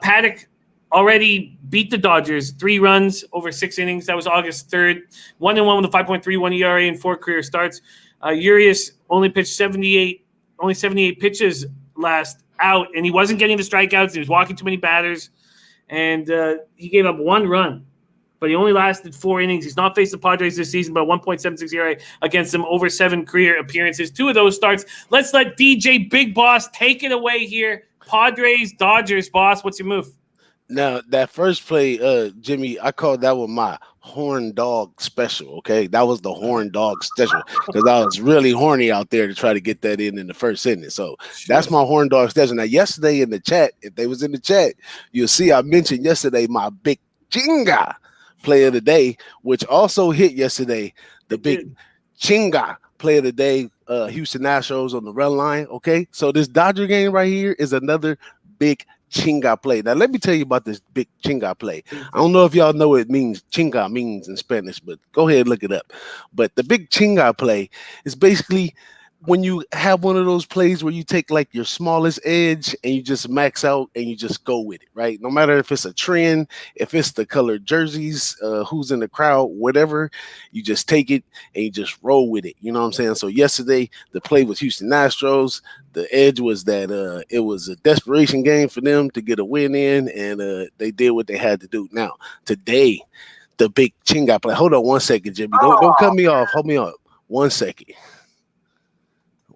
Paddock already beat the Dodgers, 3 runs over 6 innings. That was August 3rd. 1-1 with a 5.31 ERA in 4 career starts. Urias only pitched 78 pitches last out, and he wasn't getting the strikeouts. He was walking too many batters. And he gave up 1 run, but he only lasted 4 innings. He's not faced the Padres this season, but 1.76 ERA against them over 7 career appearances. 2 of those starts. Let's let DJ Big Boss take it away here. Padres, Dodgers, Boss, what's your move? Now, that first play, Jimmy, I called that one my horn dog special, okay? That was the horn dog special because I was really horny out there to try to get that in the first inning. So that's my horn dog special. Now, yesterday in the chat, if they was in the chat, you'll see I mentioned yesterday my big chinga play of the day, which also hit yesterday, the big chinga play of the day, Houston Astros on the run line, okay? So this Dodger game right here is another big chinga play. Now, let me tell you about this big chinga play. I don't know if y'all know what it means, chinga means in Spanish, but go ahead and look it up. But the big chinga play is basically when you have one of those plays where you take like your smallest edge and you just max out and you just go with it, right? No matter if it's a trend, if it's the colored jerseys, who's in the crowd, whatever, you just take it and you just roll with it. You know what I'm saying? So yesterday, the play was Houston Astros. The edge was that it was a desperation game for them to get a win in, and they did what they had to do. Now, today, the big chinga play. Hold on 1 second, Jimmy. Don't cut me off. Hold me up. 1 second.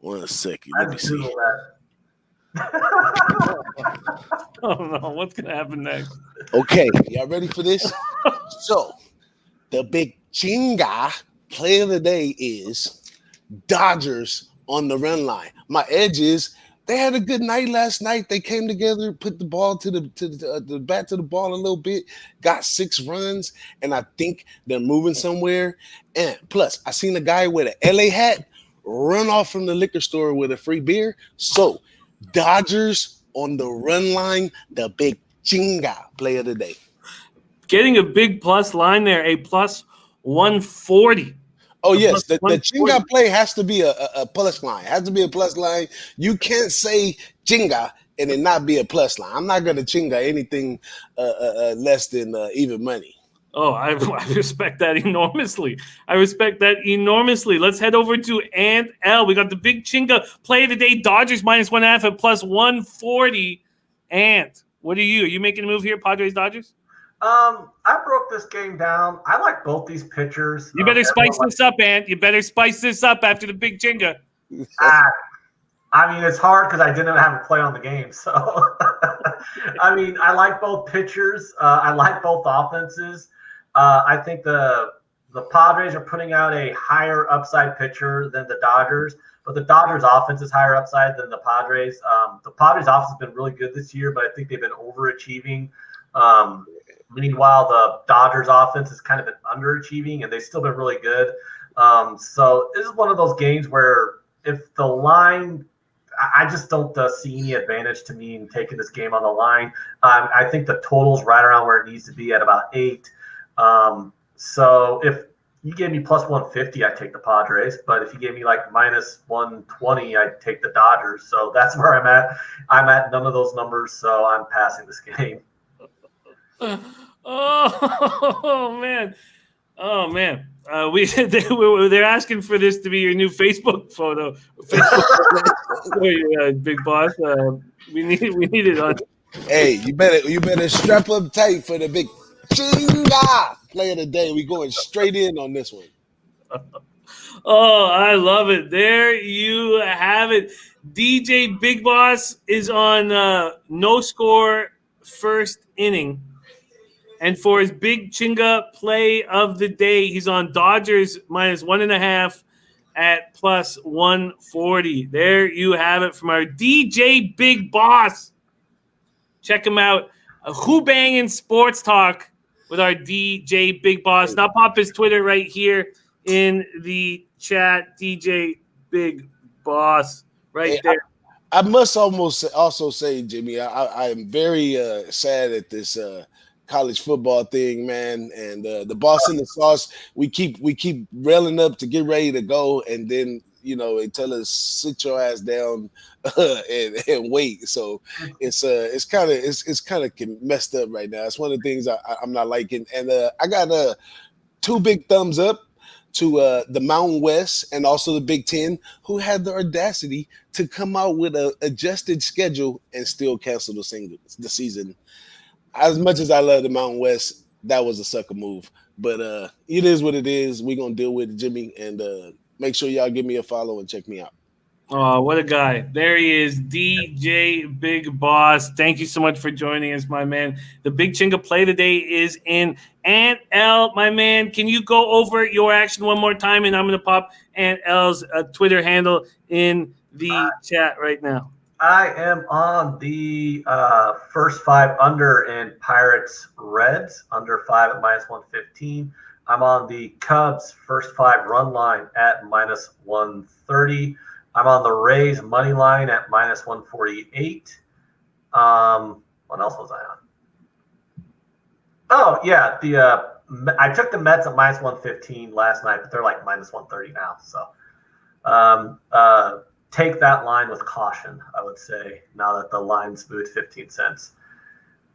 1 second. Let me see. Oh no, what's gonna happen next? Okay, y'all ready for this? So The big chinga play of the day is Dodgers on the run line. My edge is they had a good night last night. They came together, put the ball to the bat to the ball a little bit, got 6 runs, and I think they're moving somewhere. And plus, I seen a guy with an LA hat run off from the liquor store with a free beer. So, Dodgers on the run line, the big chinga play of the day. Getting a big plus line there, a plus 140. Oh, yes. The chinga play has to be a plus line. It has to be a plus line. You can't say chinga and it not be a plus line. I'm not going to chinga anything less than even money. Oh, I respect that enormously. Let's head over to Ant L. We got the big chinga play of the day. Dodgers -1.5 at plus 140. Ant, what are you? Are you making a move here, Padres-Dodgers? I broke this game down. I like both these pitchers. You better spice this up, Ant. You better spice this up after the big chinga. I mean, it's hard because I didn't have a play on the game. So, I mean, I like both pitchers. I like both offenses. I think the Padres are putting out a higher upside pitcher than the Dodgers, but the Dodgers offense is higher upside than the Padres. The Padres offense has been really good this year, but I think they've been overachieving. Meanwhile, the Dodgers offense has kind of been underachieving, and they've still been really good. So this is one of those games where if the line – I just don't see any advantage to me in taking this game on the line. I think the total's right around where it needs to be at about 8. So if you gave me plus 150, I'd take the Padres. But if you gave me like minus 120, I'd take the Dodgers. So that's where I'm at. I'm at none of those numbers, so I'm passing this game. Oh man. They're asking for this to be your new Facebook photo. Big boss. We need it on. Hey, you better strap up tight for the big chinga play of the day. We going straight in on this one. Oh, I love it. There you have it. DJ Big Boss is on no score first inning. And for his big chinga play of the day, he's on Dodgers -1.5 at plus 140. There you have it from our DJ Big Boss. Check him out. Who Bangin' Sports Talk with our DJ Big Boss. Now pop his Twitter right here in the chat. DJ Big Boss right there. I must also say, Jimmy, I am very sad at this college football thing, man, and the boss in the sauce. We keep railing up to get ready to go, and then they tell us sit your ass down and wait. So it's kind of messed up right now. It's one of the things I'm not liking, and I got 2 big thumbs up to the Mountain West and also the Big Ten, who had the audacity to come out with an adjusted schedule and still cancel the season. As much as I love the Mountain West, that was a sucker move. But it is what it is. We're going to deal with it, Jimmy. And make sure y'all give me a follow and check me out. Oh, what a guy. There he is, DJ Big Boss. Thank you so much for joining us, my man. The big chinga play today is in. Ant L, my man, can you go over your action one more time? And I'm going to pop Ant L's Twitter handle in the chat right now. I am on the first 5 under in Pirates Reds, under 5 at -115. I'm on the Cubs first 5 run line at -130. I'm on the Rays money line at -148. What else was I on? Oh yeah, I took the Mets at -115 last night, but they're like -130 now. So take that line with caution, I would say, now that the line's moved 15 cents.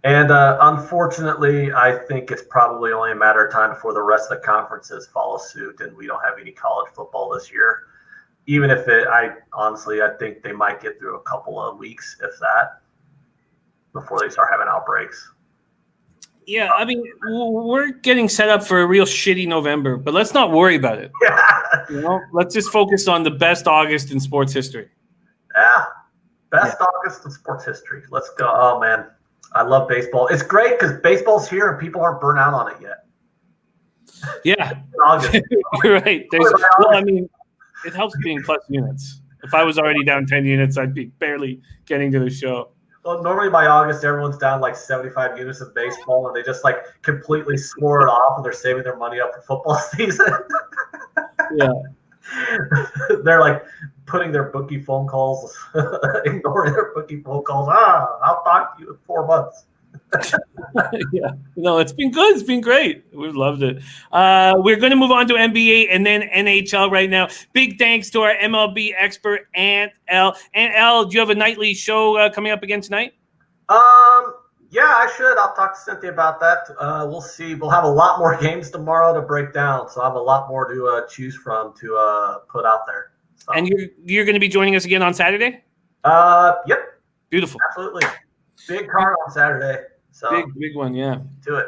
And unfortunately, I think it's probably only a matter of time before the rest of the conferences follow suit, and we don't have any college football this year. Even if I think they might get through a couple of weeks, if that, before they start having outbreaks. Yeah, I mean, we're getting set up for a real shitty November, but let's not worry about it. Yeah. Let's just focus on the best August in sports history. Yeah, best August in sports history. Let's go. Oh, man, I love baseball. It's great because baseball's here and people aren't burnt out on it yet. Yeah, in August. you're right. Well, I mean, it helps being plus units. If I was already down 10 units, I'd be barely getting to the show. Well, normally by August, everyone's down like 75 units of baseball, and they just like completely score it off, and they're saving their money up for football season. Yeah. They're like putting their bookie phone calls, ignoring their bookie phone calls. I'll talk to you in 4 months. Yeah, no, it's been good. It's been great. We've loved it. We're going to move on to NBA and then NHL right now. Big thanks to our MLB expert, Ant L. Ant L, do you have a nightly show coming up again tonight? Yeah, I should. I'll talk to Cynthia about that. We'll see. We'll have a lot more games tomorrow to break down, so I have a lot more to choose from to put out there. So. And you're going to be joining us again on Saturday? Yep. Beautiful. Absolutely. Big card on Saturday. So big one, yeah. Do it.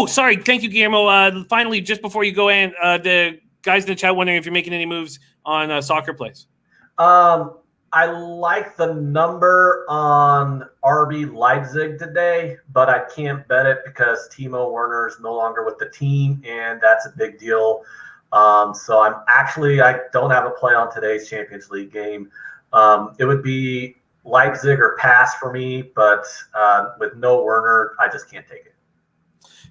Sorry. Thank you, Guillermo. Finally, just before you go in, the guys in the chat wondering if you're making any moves on soccer plays. I like the number on RB Leipzig today, but I can't bet it because Timo Werner is no longer with the team, and that's a big deal. So I don't have a play on today's Champions League game. It would be Leipzig or pass for me, but with no Werner, I just can't take it.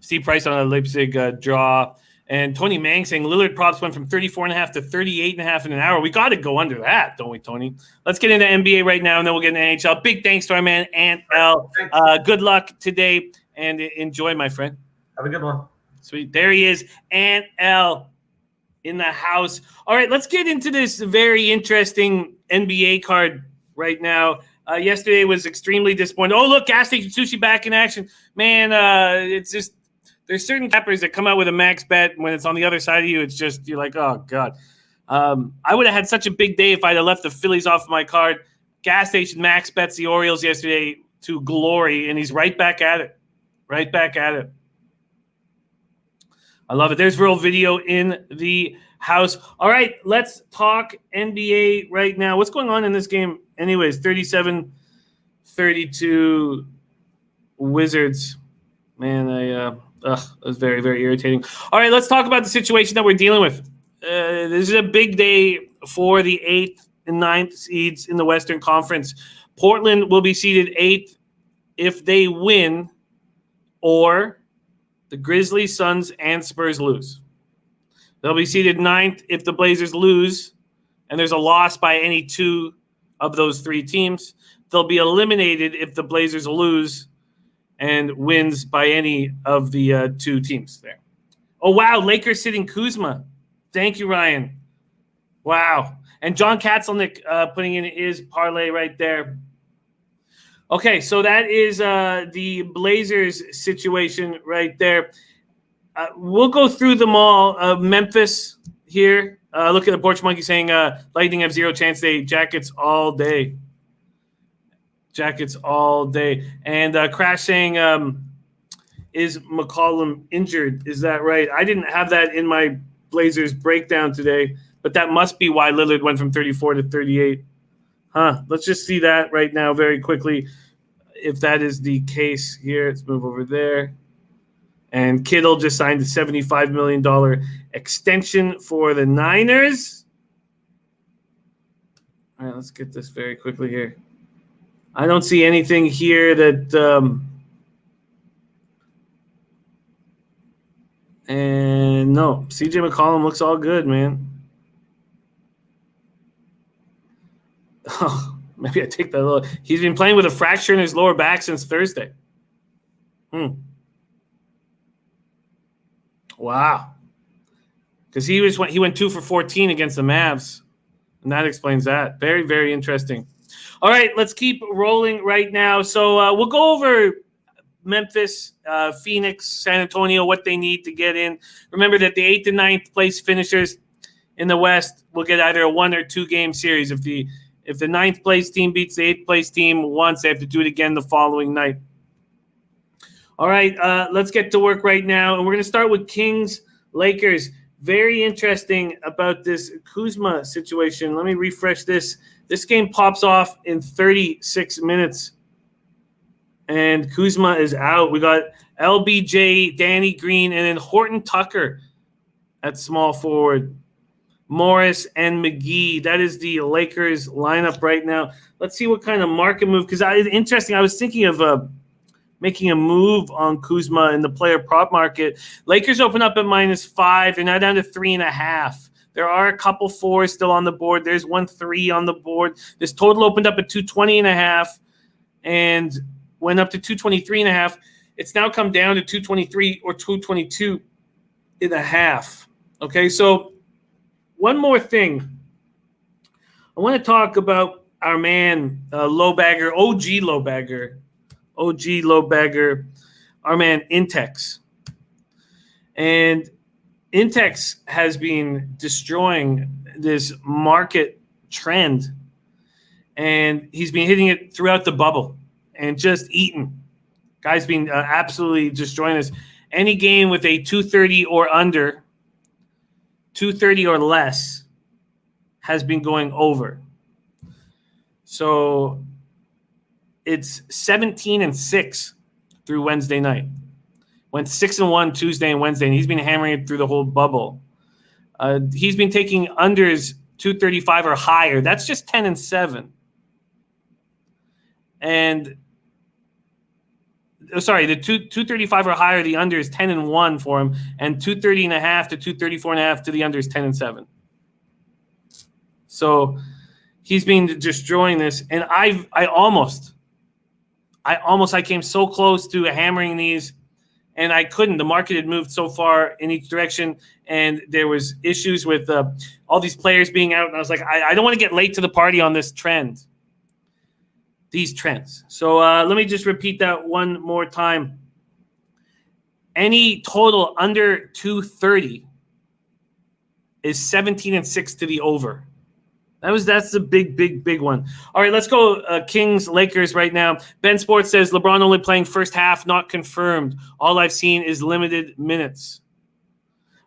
Steve Price on a Leipzig draw. And Tony Mang saying Lillard props went from 34.5 to 38.5 in an hour. We got to go under that, don't we, Tony? Let's get into NBA right now, and then we'll get into NHL. Big thanks to our man, Ant L. Good luck today, and enjoy, my friend. Have a good one. Sweet. There he is, Ant L in the house. All right, let's get into this very interesting NBA card right now. Yesterday was extremely disappointing. Oh, look, Gas Station Sushi back in action. Man, it's just – there's certain cappers that come out with a max bet when it's on the other side of you. It's just, you're like, oh, God. I would have had such a big day if I'd have left the Phillies off of my card. Gas Station max bets the Orioles yesterday to glory, and he's right back at it. Right back at it. I love it. There's real video in the house. All right, let's talk NBA right now. What's going on in this game? Anyways, 37-32 Wizards. Man, it was very, very irritating. All right, let's talk about the situation that we're dealing with. This is a big day for the 8th and 9th seeds in the Western Conference. Portland will be seeded 8th if they win, or the Grizzlies, Suns, and Spurs lose. They'll be seeded 9th if the Blazers lose, and there's a loss by any 2 of those 3 teams. They'll be eliminated if the Blazers lose and wins by any of the 2 teams there. Oh, wow. Lakers sitting Kuzma. Thank you, Ryan. Wow. And John Katzelnick putting in his parlay right there. Okay, so that is the Blazers situation right there. We'll go through them all. Memphis here. Look at the Porch Monkey saying Lightning have 0 chance today. Jackets all day. Jackets all day. And Crash saying, is McCollum injured? Is that right? I didn't have that in my Blazers breakdown today, but that must be why Lillard went from 34 to 38. Let's just see that right now very quickly. If that is the case here, let's move over there. And Kittle just signed a $75 million extension for the Niners. All right, let's get this very quickly here. I don't see anything here that and no, CJ McCollum looks all good, man. Oh, maybe I take that a little. He's been playing with a fracture in his lower back since Thursday. Wow. Because he went 2 for 14 against the Mavs, and that explains that. Very, very interesting. All right, let's keep rolling right now. So we'll go over Memphis, Phoenix, San Antonio, what they need to get in. Remember that the 8th and 9th place finishers in the West will get either a 1 or 2 game series. If the 9th place team beats the 8th place team once, they have to do it again the following night. All right, let's get to work right now. And we're going to start with Kings, Lakers. Very interesting about this Kuzma situation. Let me refresh this. This game pops off in 36 minutes. and Kuzma is out. We got LBJ, Danny Green, and then Horton Tucker at small forward. Morris and McGee. That is the Lakers lineup right now. Let's see what kind of market move. Because it's interesting. I was thinking of making a move on Kuzma in the player prop market. Lakers open up at -5. They're now down to 3.5. There are a couple 4s still on the board. There's 1 3 on the board. This total opened up at 220.5 and went up to 223.5. It's now come down to 223 or 222.5. Okay, so one more thing. I want to talk about our man, Lowbagger, OG Lowbagger, our man Intex. And Intex has been destroying this market trend, and he's been hitting it throughout the bubble and just eating. Guy's been absolutely destroying us. Any game with a 230 or under, 230 or less, has been going over. So it's 17-6 through Wednesday night. Went 6-1 Tuesday and Wednesday, and he's been hammering it through the whole bubble. He's been taking unders 235 or higher. That's just 10-7. And the 235 or higher, the under is 10-1 for him, and 230.5 to 234.5 to the under is 10-7. So he's been destroying this, and I came so close to hammering these, and I couldn't. The market had moved so far in each direction, and there was issues with all these players being out, and I was like, I don't want to get late to the party on this trend. These trends. So let me just repeat that one more time. Any total under 230 is 17-6 to the over. That's the big one. All right, let's go Kings Lakers right now. Ben Sports says LeBron only playing first half, not confirmed. All I've seen is limited minutes.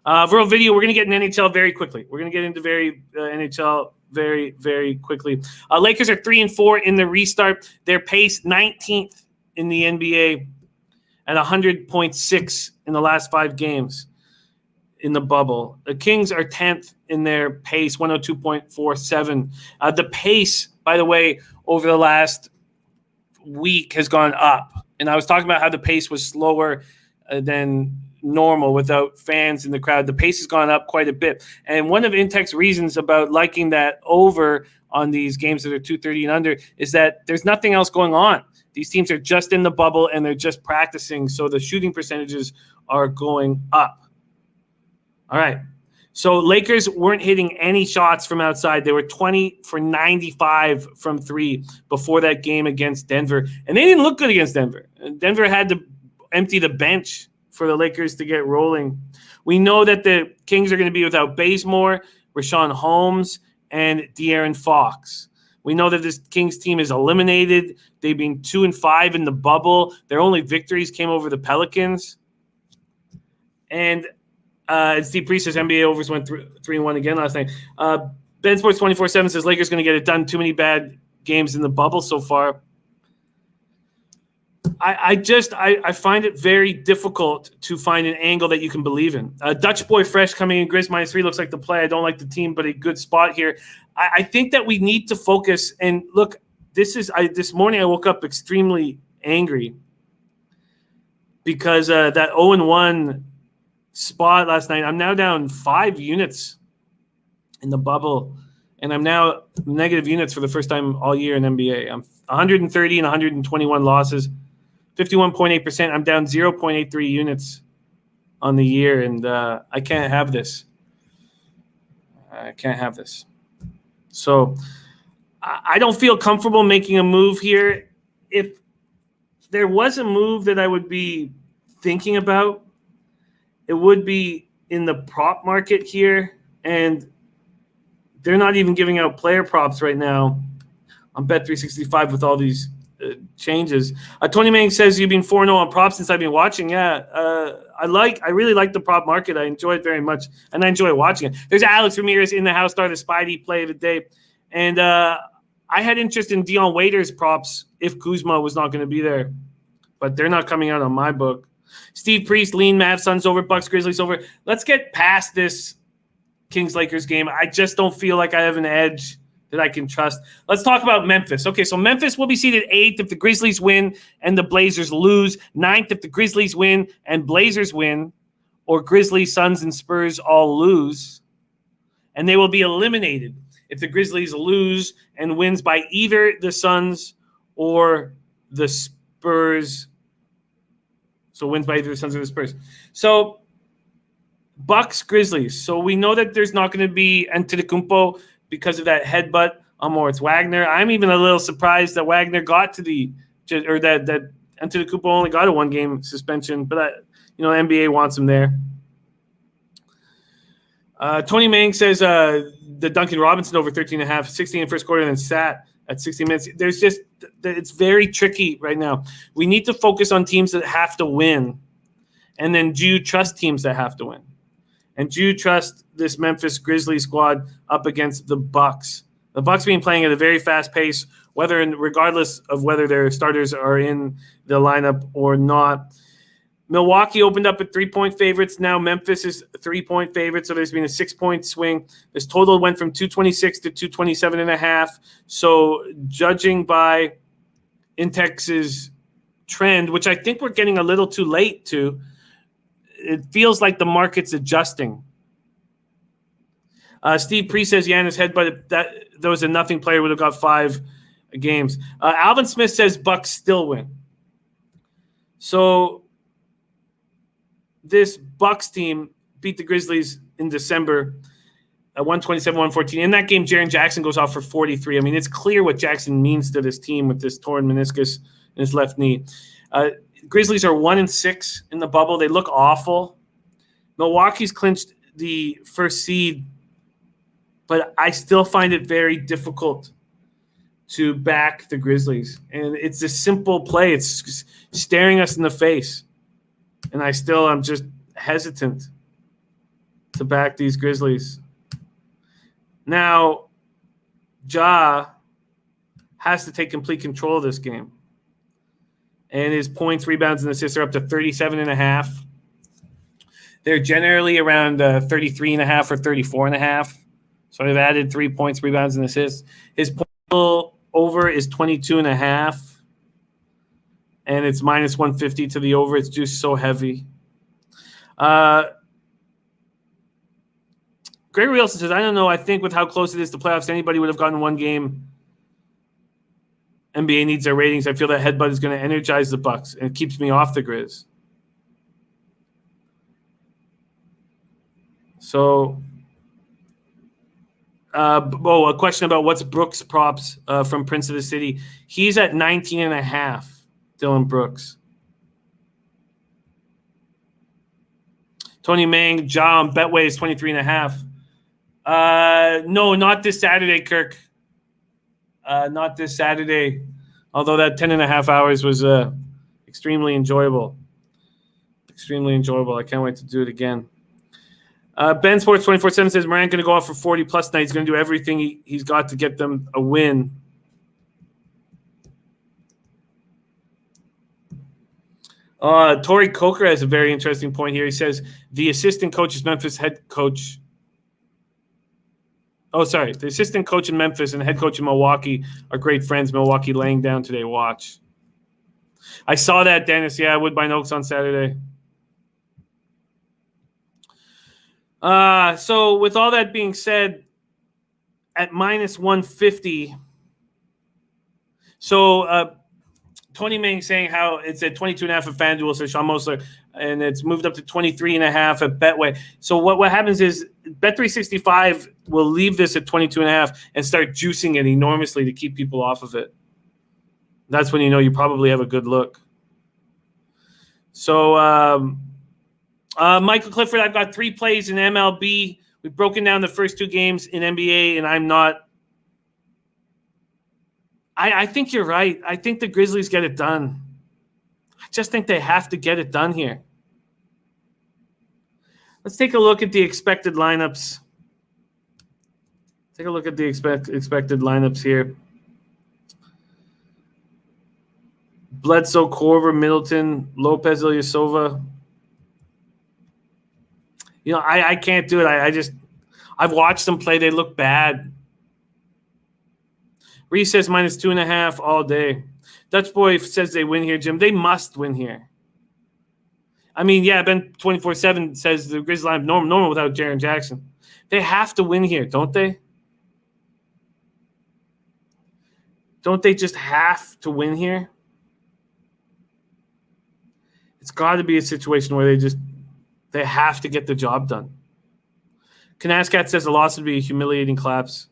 Vero Video, we're going to get an NHL very quickly. We're going to get into NHL very, very quickly. Lakers are 3-4 in the restart. Their pace 19th in the NBA at 100.6 in the last 5 games in the bubble. The Kings are 10th in their pace, 102.47. The pace, by the way, over the last week has gone up. And I was talking about how the pace was slower than normal without fans in the crowd. The pace has gone up quite a bit. And one of Intech's reasons about liking that over on these games that are 230 and under is that there's nothing else going on. These teams are just in the bubble and they're just practicing. So the shooting percentages are going up. All right. So Lakers weren't hitting any shots from outside. They were 20 for 95 from 3 before that game against Denver. And they didn't look good against Denver. Denver had to empty the bench for the Lakers to get rolling. We know that the Kings are going to be without Bazemore, Rashawn Holmes, and De'Aaron Fox. We know that this Kings team is eliminated. They've been 2-5 in the bubble. Their only victories came over the Pelicans. And Steve Priest says NBA overs went 3-1 again last night. Ben Sports 24/7 says Lakers going to get it done. Too many bad games in the bubble so far. I find it very difficult to find an angle that you can believe in. Dutch Boy Fresh coming in, Grizz -3 looks like the play. I don't like the team, but a good spot here. I think that we need to focus and look. This morning I woke up extremely angry because that 0-1 spot last night. I'm now down 5 units in the bubble, and I'm now negative units for the first time all year in NBA. I'm 130 and 121 losses. 51.8%. I'm down 0.83 units on the year, and I can't have this. I can't have this. So I don't feel comfortable making a move here. If there was a move that I would be thinking about, it would be in the prop market here, and they're not even giving out player props right now on Bet365 with all these changes. Tony Mang says you've been 4-0 on props since I've been watching. Yeah, I really like the prop market. I enjoy it very much, and I enjoy watching it. There's Alex Ramirez in the house, started the Spidey play of the day, and I had interest in Dion Waiters props if Kuzma was not going to be there. but they're not coming out on my book. Steve Priest, lean Mavs, Suns over, Bucks, Grizzlies over. Let's get past this Kings-Lakers game. I just don't feel like I have an edge that I can trust. Let's talk about Memphis. Okay, so Memphis will be seeded 8th if the Grizzlies win and the Blazers lose, 9th if the Grizzlies win and Blazers win, or Grizzlies, Suns, and Spurs all lose. And they will be eliminated if the Grizzlies lose and wins by either the Suns or the Spurs. So wins by either the Suns or the Spurs. So Bucks, Grizzlies. So we know that there's not going to be Antetokounmpo because of that headbutt on Moritz Wagner. I'm even a little surprised that Wagner got to that Antetokounmpo only got a 1-game suspension. But NBA wants him there. Tony Mang says the Duncan Robinson over 13.5, 16 in first quarter, and then sat at 60 minutes. It's very tricky right now. We need to focus on teams that have to win, and then do you trust teams that have to win? And do you trust this Memphis Grizzlies squad up against the Bucks? The Bucks being playing at a very fast pace, regardless of whether their starters are in the lineup or not. Milwaukee opened up at 3-point favorites. Now Memphis is 3-point favorites, so there's been a 6-point swing. This total went from 226 to 227.5. So judging by Intex's trend, which I think we're getting a little too late to, it feels like the market's adjusting. Steve Priest says Giannis headbutt. There was a nothing player would have got 5 games. Alvin Smith says Bucks still win. So this Bucks team beat the Grizzlies in December at 127-114. In that game, Jaren Jackson goes off for 43. I mean, it's clear what Jackson means to this team with this torn meniscus in his left knee. Grizzlies are 1-6 in the bubble. They look awful. Milwaukee's clinched the first seed, but I still find it very difficult to back the Grizzlies. And it's a simple play. It's staring us in the face. And I'm just hesitant to back these Grizzlies. Now, Ja has to take complete control of this game. And his points, rebounds, and assists are up to 37.5. They're generally around 33.5 or 34.5. So I've added 3 points, rebounds, and assists. His point over is 22.5. And it's minus 150 to the over. It's just so heavy. Gregory Wilson says, I don't know. I think with how close it is to playoffs, anybody would have gotten 1 game. NBA needs their ratings. I feel that headbutt is going to energize the Bucks, and it keeps me off the Grizz. So, a question about what's Brooks props from Prince of the City. He's at 19.5. Dylan Brooks. Tony Mang, Ja, Betway is 23.5. No, not this Saturday, Kirk. Not this Saturday. Although that 10.5 hours was extremely enjoyable. Extremely enjoyable. I can't wait to do it again. Ben Sports 24/7 says Morant going to go off for 40 plus tonight. He's going to do everything he's got to get them a win. Tori Coker has a very interesting point here. He says the assistant coach is Memphis head coach. The assistant coach in Memphis and head coach in Milwaukee are great friends. Milwaukee laying down today. Watch. I saw that, Dennis. Yeah, Woodbine Oaks on Saturday. So with all that being said, at minus 150, so Tony Mang saying how it's at 22.5 at FanDuel, so Sean Mosler, and it's moved up to 23.5 at Betway. So what happens is Bet365 will leave this at 22.5 and start juicing it enormously to keep people off of it. That's when you know you probably have a good look. So Michael Clifford, I've got 3 plays in MLB. We've broken down the first 2 games in NBA, and I'm not. I think you're right. I think the Grizzlies get it done. I just think they have to get it done here. Let's take a look at the expected lineups. Take a look at the expected lineups here. Bledsoe, Corver, Middleton, Lopez, Ilyasova. I can't do it. I've watched them play. They look bad. Reese says -2.5 all day. Dutch Boy says they win here, Jim. They must win here. I mean, yeah, Ben 24/7 says the Grizzlies line normal without Jaren Jackson. They have to win here, don't they? Don't they just have to win here? It's got to be a situation where they have to get the job done. Kanaskat says the loss would be a humiliating collapse.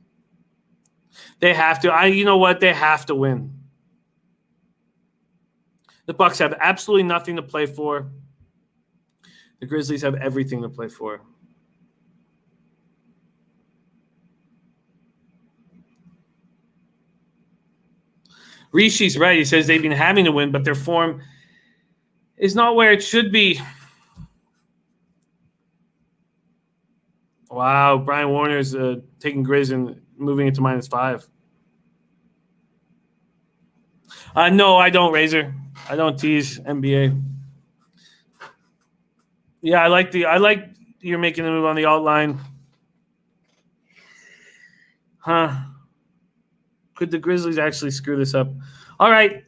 They have to. You know what? They have to win. The Bucks have absolutely nothing to play for. The Grizzlies have everything to play for. Rishi's right. He says they've been having to win, but their form is not where it should be. Wow, Brian Warner's taking Grizz and moving it to -5. No, I don't, Razor. I don't tease NBA. Yeah, I like you're making the move on the outline. Huh. Could the Grizzlies actually screw this up? All right.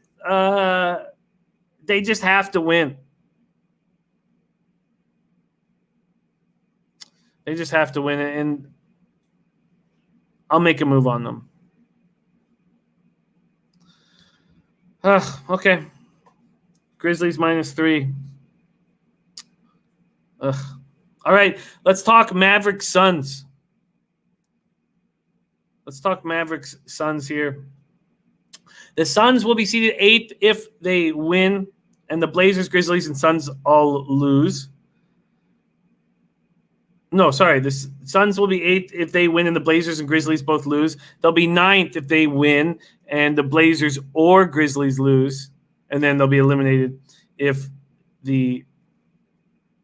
They just have to win. They just have to win, and I'll make a move on them. Okay. Grizzlies -3. All right. Let's talk Mavericks Suns. Let's talk Mavericks Suns here. The Suns will be seeded 8th if they win, and the Blazers, Grizzlies, and Suns all lose. No, sorry. The Suns will be 8th if they win, and the Blazers and Grizzlies both lose. They'll be 9th if they win, and the Blazers or Grizzlies lose, and then they'll be eliminated if the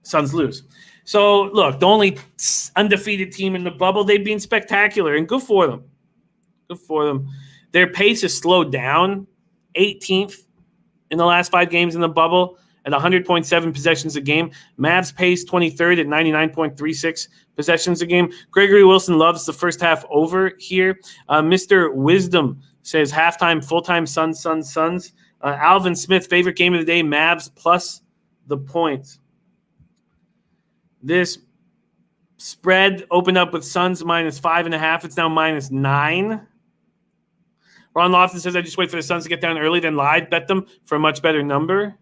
Suns lose. So, look, the only undefeated team in the bubble, they've been spectacular, and good for them. Good for them. Their pace has slowed down, 18th in the last 5 games in the bubble at 100.7 possessions a game. Mavs pace 23rd at 99.36 possessions a game. Gregory Wilson loves the first half over here. Mr. Wisdom says halftime, full-time Suns. Alvin Smith, favorite game of the day, Mavs plus the points. This spread opened up with Suns -5.5. It's now -9. Ron Lofton says, I just wait for the Suns to get down early, then live bet them for a much better number.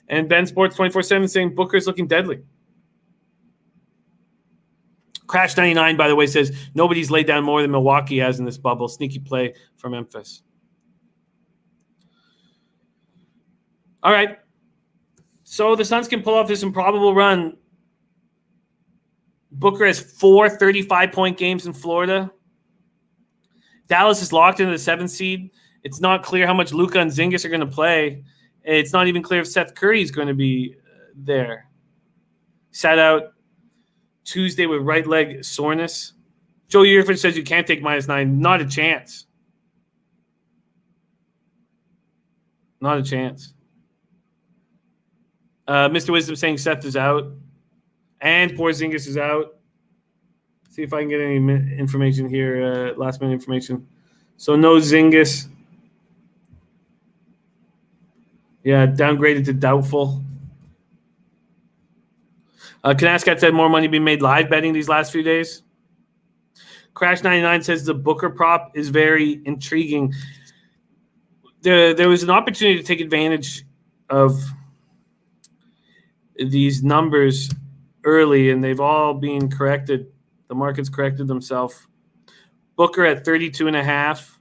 And Ben Sports 24/7 saying Booker's looking deadly. Crash 99, by the way, says nobody's laid down more than Milwaukee has in this bubble. Sneaky play for Memphis. All right. So the Suns can pull off this improbable run. Booker has 4 35-point games in Florida. Dallas is locked into the 7th seed. It's not clear how much Luka and Zingis are going to play. It's not even clear if Seth Curry is going to be there. Sat out Tuesday with right leg soreness. Joe Yearford says you can't take -9. Not a chance. Not a chance. Mr. Wisdom saying Seth is out. And Porzingis is out. See if I can get any information here, last minute information. So no Zingis. Yeah, downgraded to doubtful. Kanaskat said more money being made live betting these last few days. Crash 99 says the Booker prop is very intriguing. There was an opportunity to take advantage of these numbers early, and they've all been corrected. The market's corrected themselves. Booker at 32.5.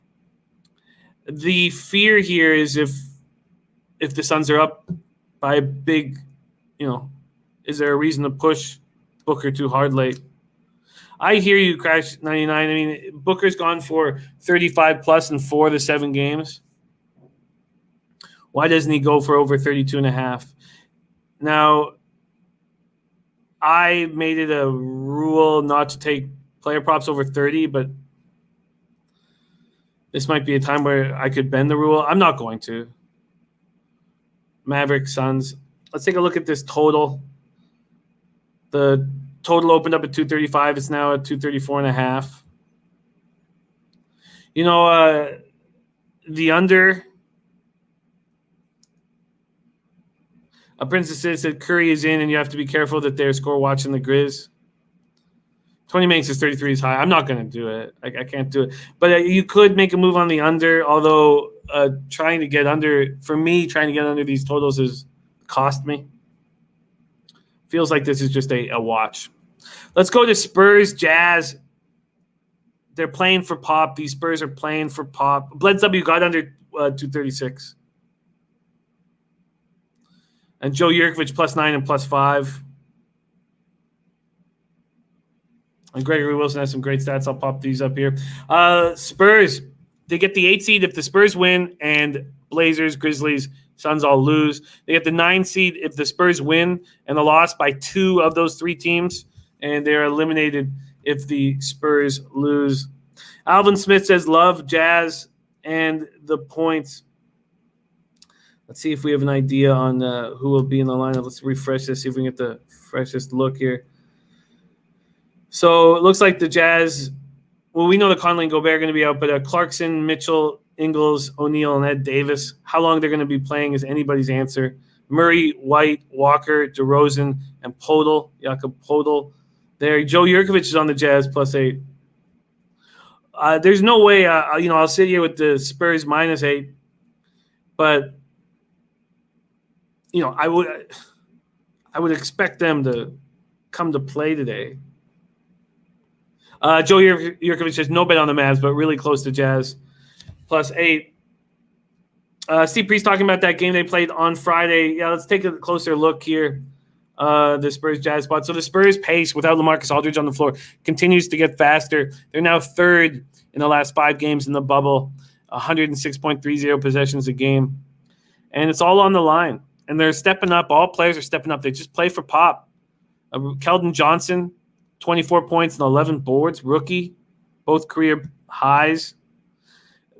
The fear here is if the Suns are up by a big, is there a reason to push Booker too hard late? I hear you, Crash 99. I mean, Booker's gone for 35 plus in 4 of the 7 games. Why doesn't he go for over 32.5? Now, I made it a rule not to take player props over 30, but this might be a time where I could bend the rule. I'm not going to. Mavericks, Suns. Let's take a look at this total. The total opened up at 235. It's now at 234.5. The under. A Princess said Curry is in, and you have to be careful that they're score watching the Grizz. Tony Manning says 33 is high. I'm not going to do it. I can't do it. But you could make a move on the under, although trying to get under these totals has cost me. Feels like this is just a watch. Let's go to Spurs, Jazz. They're playing for pop. These Spurs are playing for pop. Bleds W got under 236. And Joe Yurkovich +9 and +5. And Gregory Wilson has some great stats. I'll pop these up here. Spurs, they get the 8 seed if the Spurs win, and Blazers, Grizzlies, Suns all lose. They get the 9 seed if the Spurs win and the loss by 2 of those 3 teams, and they're eliminated if the Spurs lose. Alvin Smith says love Jazz and the points. Let's see if we have an idea on who will be in the lineup. Let's refresh this, see if we can get the freshest look here. So it looks like the Jazz, well, we know that Conley and Gobert are going to be out, but Clarkson, Mitchell, Ingles, O'Neal, and Ed Davis. How long they're going to be playing is anybody's answer. Murray, White, Walker, DeRozan, and Podol, Jakob Podol. There, Joe Yurkovich is on the Jazz +8. There's no way, I'll sit here with the Spurs -8, but I would expect them to come to play today. Joe Yurkovich says no bet on the Mavs, but really close to Jazz +8. Steve Priest talking about that game they played on Friday. Yeah, let's take a closer look here. The Spurs Jazz spot. So the Spurs pace without LaMarcus Aldridge on the floor continues to get faster. They're now 3rd in the last 5 games in the bubble, 106.30 possessions a game. And it's all on the line. And they're stepping up. All players are stepping up. They just play for pop. Keldon Johnson, 24 points and 11 boards, rookie, both career highs.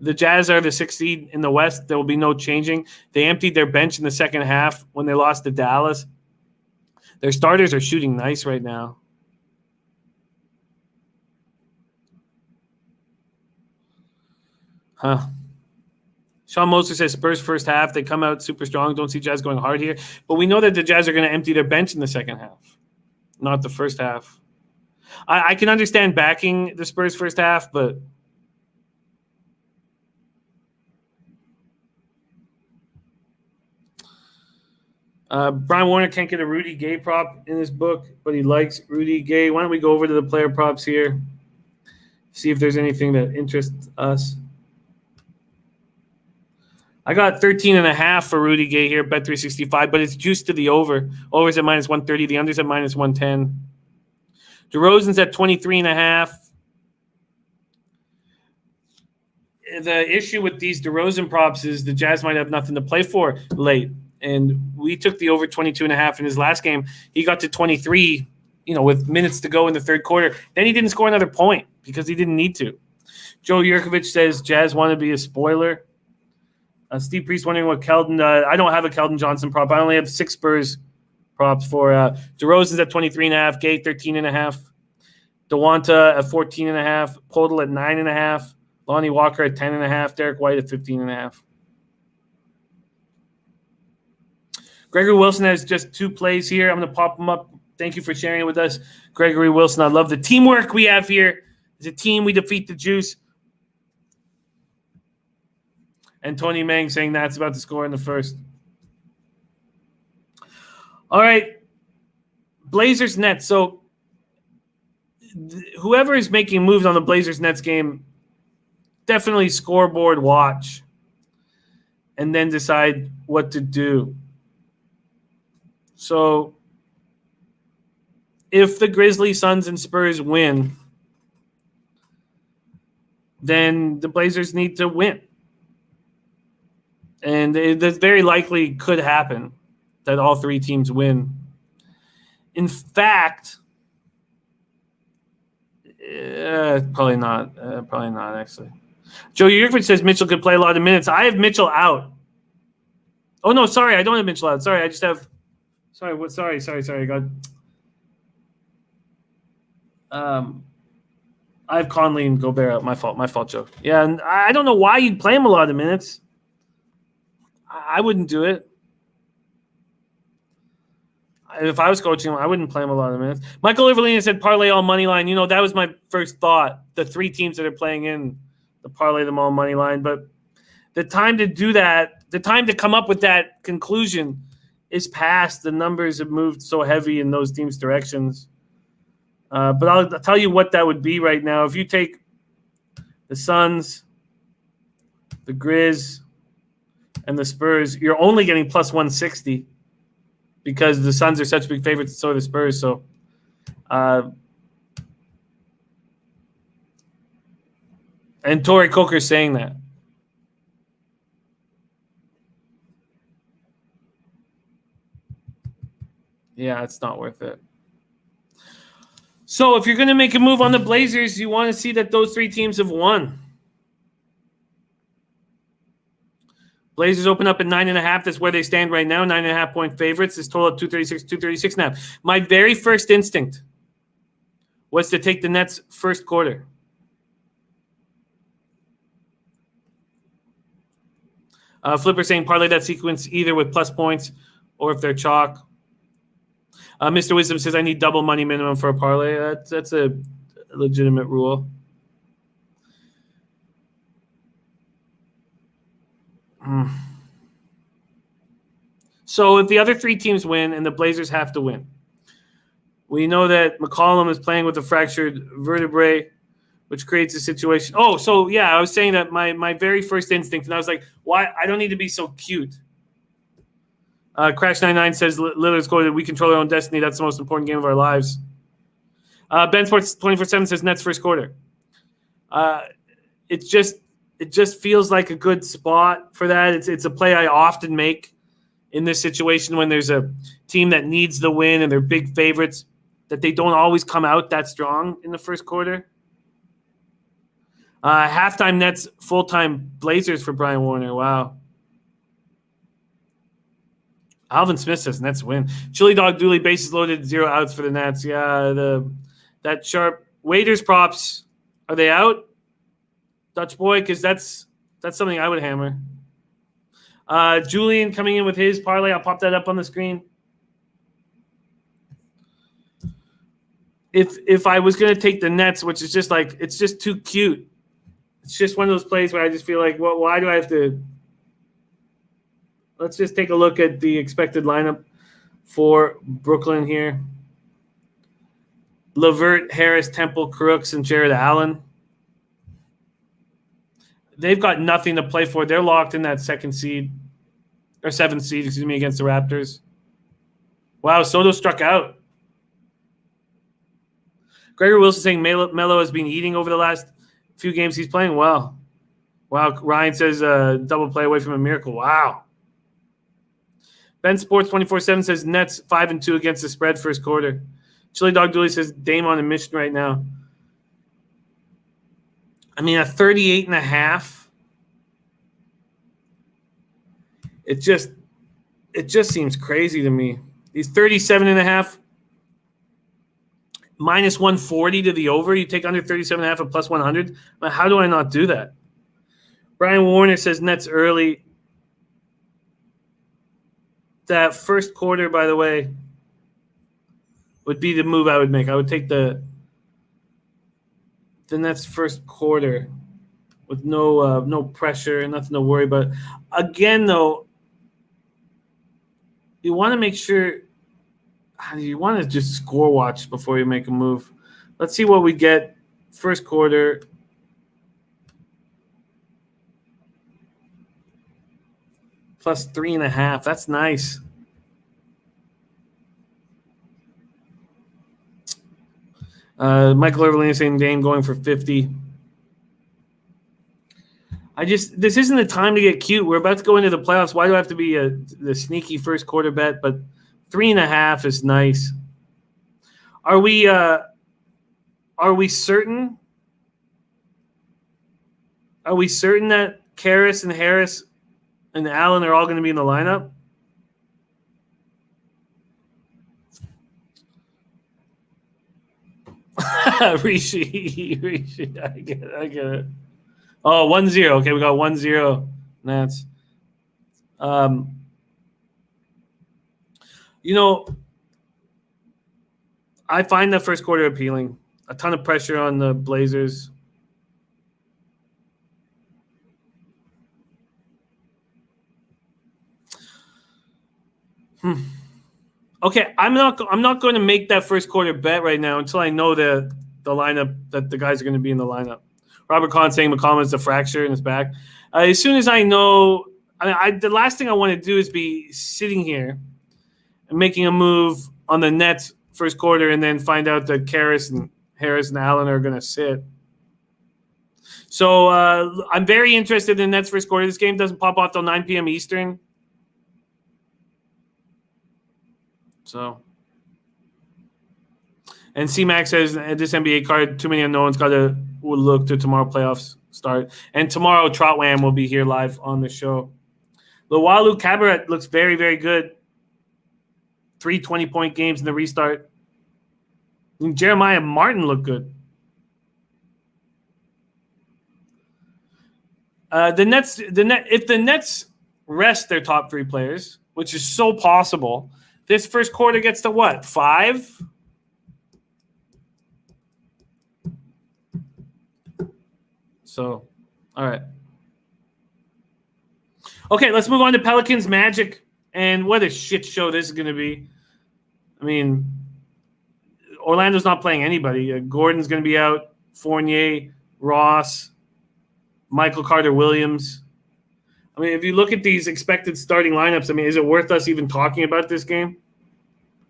The Jazz are the 6th seed in the West. There will be no changing. They emptied their bench in the second half when they lost to Dallas. Their starters are shooting nice right now. Sean Moser says Spurs first half. They come out super strong. Don't see Jazz going hard here. But we know that the Jazz are going to empty their bench in the second half, not the first half. I can understand backing the Spurs first half, but Brian Warner can't get a Rudy Gay prop in his book, but he likes Rudy Gay. Why don't we go over to the player props here, see if there's anything that interests us. I got 13.5 for Rudy Gay here, bet 365, but it's juiced to the over. Over's at -130, the under's at -110. DeRozan's at 23.5. The issue with these DeRozan props is the Jazz might have nothing to play for late. And we took the over 22.5 in his last game. He got to 23, with minutes to go in the third quarter. Then he didn't score another point because he didn't need to. Joe Yurkovich says Jazz want to be a spoiler. Steve Priest wondering what Keldon. I don't have a Keldon Johnson prop. I only have 6 Spurs props for DeRozan's at 23.5, Gay 13.5, DeWanta at 14.5, Podol at 9.5, Lonnie Walker at 10.5, Derek White at 15.5. Gregory Wilson has just 2 plays here. I'm going to pop them up. Thank you for sharing it with us, Gregory Wilson. I love the teamwork we have here. As a team, we defeat the Juice. And Tony Mang saying that's about to score in the first. All right. Blazers Nets. So whoever is making moves on the Blazers Nets game, definitely scoreboard watch and then decide what to do. So if the Grizzlies, Suns, and Spurs win, then the Blazers need to win. And it very likely could happen that all 3 teams win. In fact, probably not. Probably not, actually. Joe Yurkovich says Mitchell could play a lot of minutes. I have Mitchell out. Oh no, sorry, I don't have Mitch Loud. Sorry, I just have. Sorry, what? Sorry. God. I have Conley and Gobert out. My fault, Joe. Yeah, and I don't know why you'd play him a lot of minutes. I wouldn't do it. If I was coaching him, I wouldn't play him a lot of minutes. Michael Iverlina said parlay all money line. That was my first thought. The 3 teams that are playing in the parlay them all money line. But the time to do that, the time to come up with that conclusion is past. The numbers have moved so heavy in those teams' directions. But I'll tell you what that would be right now. If you take the Suns, the Grizz, and the Spurs, you're only getting plus 160 because the Suns are such big favorites, and so are the Spurs. So, and Torrey Coker's saying that. Yeah, it's not worth it. So if you're going to make a move on the Blazers, you want to see that those 3 teams have won. Blazers open up at 9.5. That's where they stand right now. 9.5-point favorites. This total of 236.5. My very first instinct was to take the Nets first quarter. Flipper saying parlay that sequence either with plus points or if they're chalk. Mr. Wisdom says I need double money minimum for a parlay. That's a legitimate rule. So if the other 3 teams win and the Blazers have to win, we know that McCollum is playing with a fractured vertebrae, which creates a situation. Oh, so yeah, I was saying that my very first instinct, and I was like, why? I don't need to be so cute. Crash99 says Lillard's quoted, "We control our own destiny. That's the most important game of our lives." Ben Sports 24/7 says Nets first quarter. It just feels like a good spot for that. It's a play I often make in this situation when there's a team that needs the win and they're big favorites, that they don't always come out that strong in the first quarter. Halftime Nets, full-time Blazers for Brian Warner. Wow. Alvin Smith says Nets win. Chili Dog Dooley, bases loaded, 0 outs for the Nets. Yeah, that sharp Waiters props, are they out? Dutch boy, because that's something I would hammer. Julian coming in with his parlay. I'll pop that up on the screen. If I was going to take the Nets, which is just like, it's just too cute. It's just one of those plays where I just feel like, well, why do I have to? Let's just take a look at the expected lineup for Brooklyn here. LeVert, Harris, Temple, Crooks, and Jared Allen. They've got nothing to play for. They're locked in that 7th seed, against the Raptors. Wow, Soto struck out. Gregory Wilson saying Melo has been eating over the last few games. He's playing well. Wow, Ryan says double play away from a miracle. Wow. Ben Sports 24/7 says Nets 5-2 against the spread first quarter. Chili Dog Dooley says Dame on a mission right now. I mean, a 38.5. It just seems crazy to me. He's 37.5. Minus 140 to the over. You take under 37.5 at plus 100. But how do I not do that? Brian Warner says Nets early. That first quarter, by the way, would be the move I would make. I would take the Nets first quarter with no pressure and nothing to worry about. Again, though, you want to make sure you want to just score watch before you make a move. Let's see what we get first quarter. Plus 3.5. That's nice. Michael Irving saying Dame going for 50. This isn't the time to get cute. We're about to go into the playoffs. Why do I have to be the sneaky first quarter bet? But 3.5 is nice. Are we certain? Are we certain that Karras and Harris and Allen are all going to be in the lineup? Rishi. I get it. Oh, 1-0. Okay, we got 1-0. Nats. I find the first quarter appealing. A ton of pressure on the Blazers. Okay, I'm not going to make that first quarter bet right now until I know the lineup that the guys are going to be in the lineup. Robert Kahn saying McCollum has a fracture in his back. As soon as I know, the last thing I want to do is be sitting here and making a move on the Nets first quarter and then find out that Harris and Allen are going to sit. So I'm very interested in the Nets first quarter. This game doesn't pop off till 9 p.m. Eastern. So, and C-Max says this NBA card, too many unknowns. We'll look to tomorrow playoffs start. And tomorrow, Trotwam will be here live on the show. Luwalu Cabaret looks very, very good. 3 20-point games in the restart. And Jeremiah Martin looked good. If the Nets rest their top 3 players, which is so possible, this first quarter gets to what? 5? So, all right. Okay, let's move on to Pelicans Magic. And what a shit show this is going to be. I mean, Orlando's not playing anybody. Gordon's going to be out. Fournier, Ross, Michael Carter-Williams. I mean, if you look at these expected starting lineups, I mean, is it worth us even talking about this game?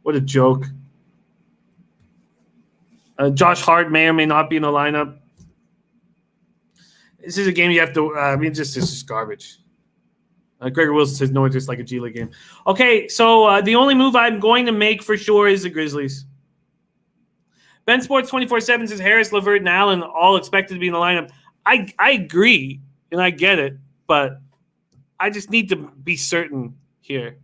What a joke. Josh Hart may or may not be in the lineup. This is a game you have to this is garbage. Gregor Wilson says no interest, like a G League game. Okay, so the only move I'm going to make for sure is the Grizzlies. Ben Sports 24/7 says Harris, LeVert, and Allen all expected to be in the lineup. I agree, and I get it, but I just need to be certain here.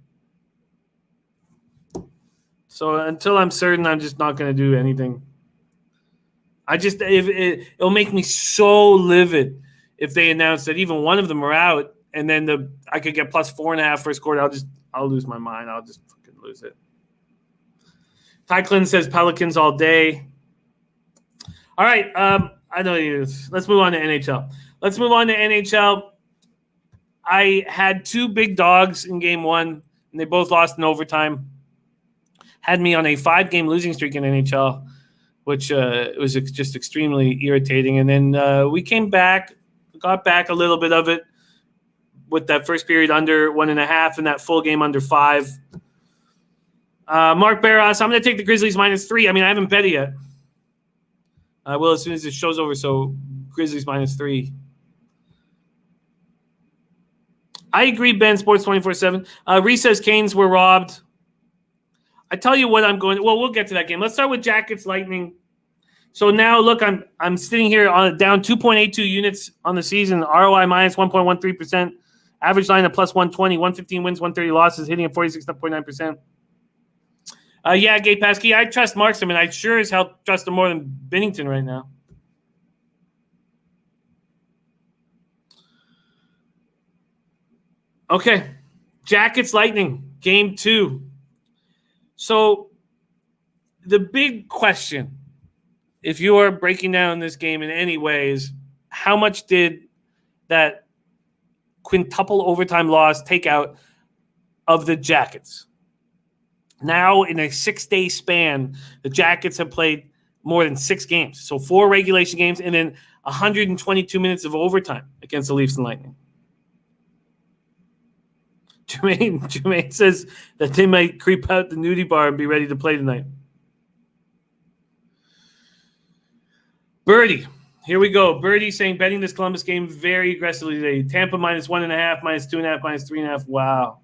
So until I'm certain, I'm just not going to do anything. It'll make me so livid if they announce that even one of them are out, and then I could get plus 4.5 first quarter. I'll lose my mind. I'll just fucking lose it. Ty Clinton says Pelicans all day. All right. I know you. Let's move on to NHL. I had 2 big dogs in game 1, and they both lost in overtime. Had me on a 5-game losing streak in NHL, which was just extremely irritating. And then we came back, got back a little bit of it with that first period under 1.5 and that full game under 5. Mark Barros, I'm going to take the Grizzlies -3. I mean, I haven't bet it yet. I will as soon as this show's over. So Grizzlies -3. I agree, Ben Sports 24/7. Reese says Canes were robbed. I tell you what, we'll get to that game. Let's start with Jackets Lightning. So now, look, I'm sitting here on down 2.82 units on the season. ROI -1.13%. Average line of +120. 115 wins, 130 losses. Hitting at 46.9%. Yeah, Gabe Paskey. I trust Markstrom, and I sure as hell trust him more than Binnington right now. Okay, Jackets Lightning, game 2. So the big question, if you are breaking down this game in any way, is how much did that quintuple overtime loss take out of the Jackets? Now, in a 6-day span, the Jackets have played more than 6 games. So 4 regulation games and then 122 minutes of overtime against the Leafs and Lightning. Jermaine says that they might creep out the nudie bar and be ready to play tonight. Birdie, here we go. Birdie saying betting this Columbus game very aggressively today. Tampa -1.5, -2.5, -3.5. Wow.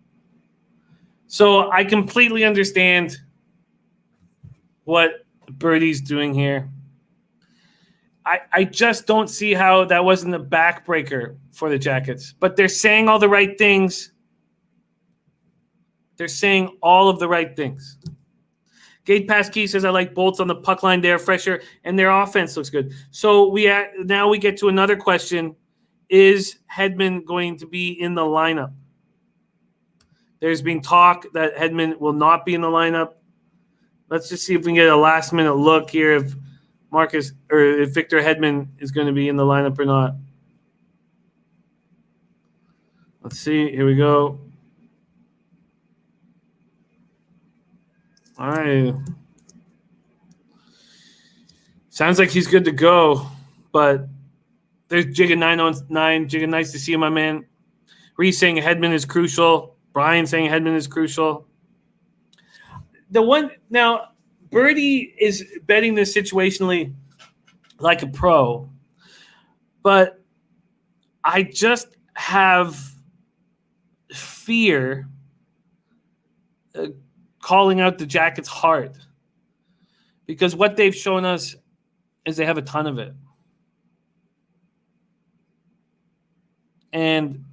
So I completely understand what Birdie's doing here. I just don't see how that wasn't a backbreaker for the Jackets. But they're saying all the right things. They're saying all of the right things. Gate Passkey says, I like Bolts on the puck line. They're fresher, and their offense looks good. So now we get to another question. Is Hedman going to be in the lineup? There's been talk that Hedman will not be in the lineup. Let's just see if we can get a last-minute look here if if Victor Hedman is going to be in the lineup or not. Let's see. Here we go. All right. Sounds like he's good to go, but there's Jigga909. Jigga, nice to see you, my man. Reese saying Hedman is crucial. Brian saying Hedman is crucial. Now, Birdie is betting this situationally like a pro, but I just have fear calling out the Jackets hard because what they've shown us is they have a ton of it. And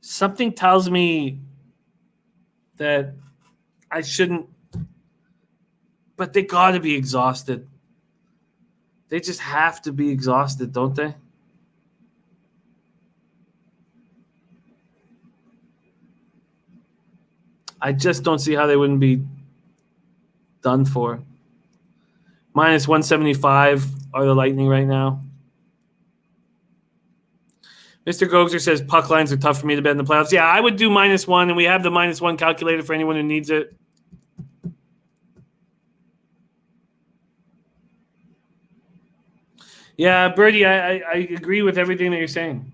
something tells me that I shouldn't, but they got to be exhausted. They just have to be exhausted, don't they? I just don't see how they wouldn't be done for. Minus 175 are the Lightning right now. Mr. Gogser says puck lines are tough for me to bet in the playoffs. Yeah, I would do -1, and we have the -1 calculator for anyone who needs it. Yeah, Birdie, I agree with everything that you're saying.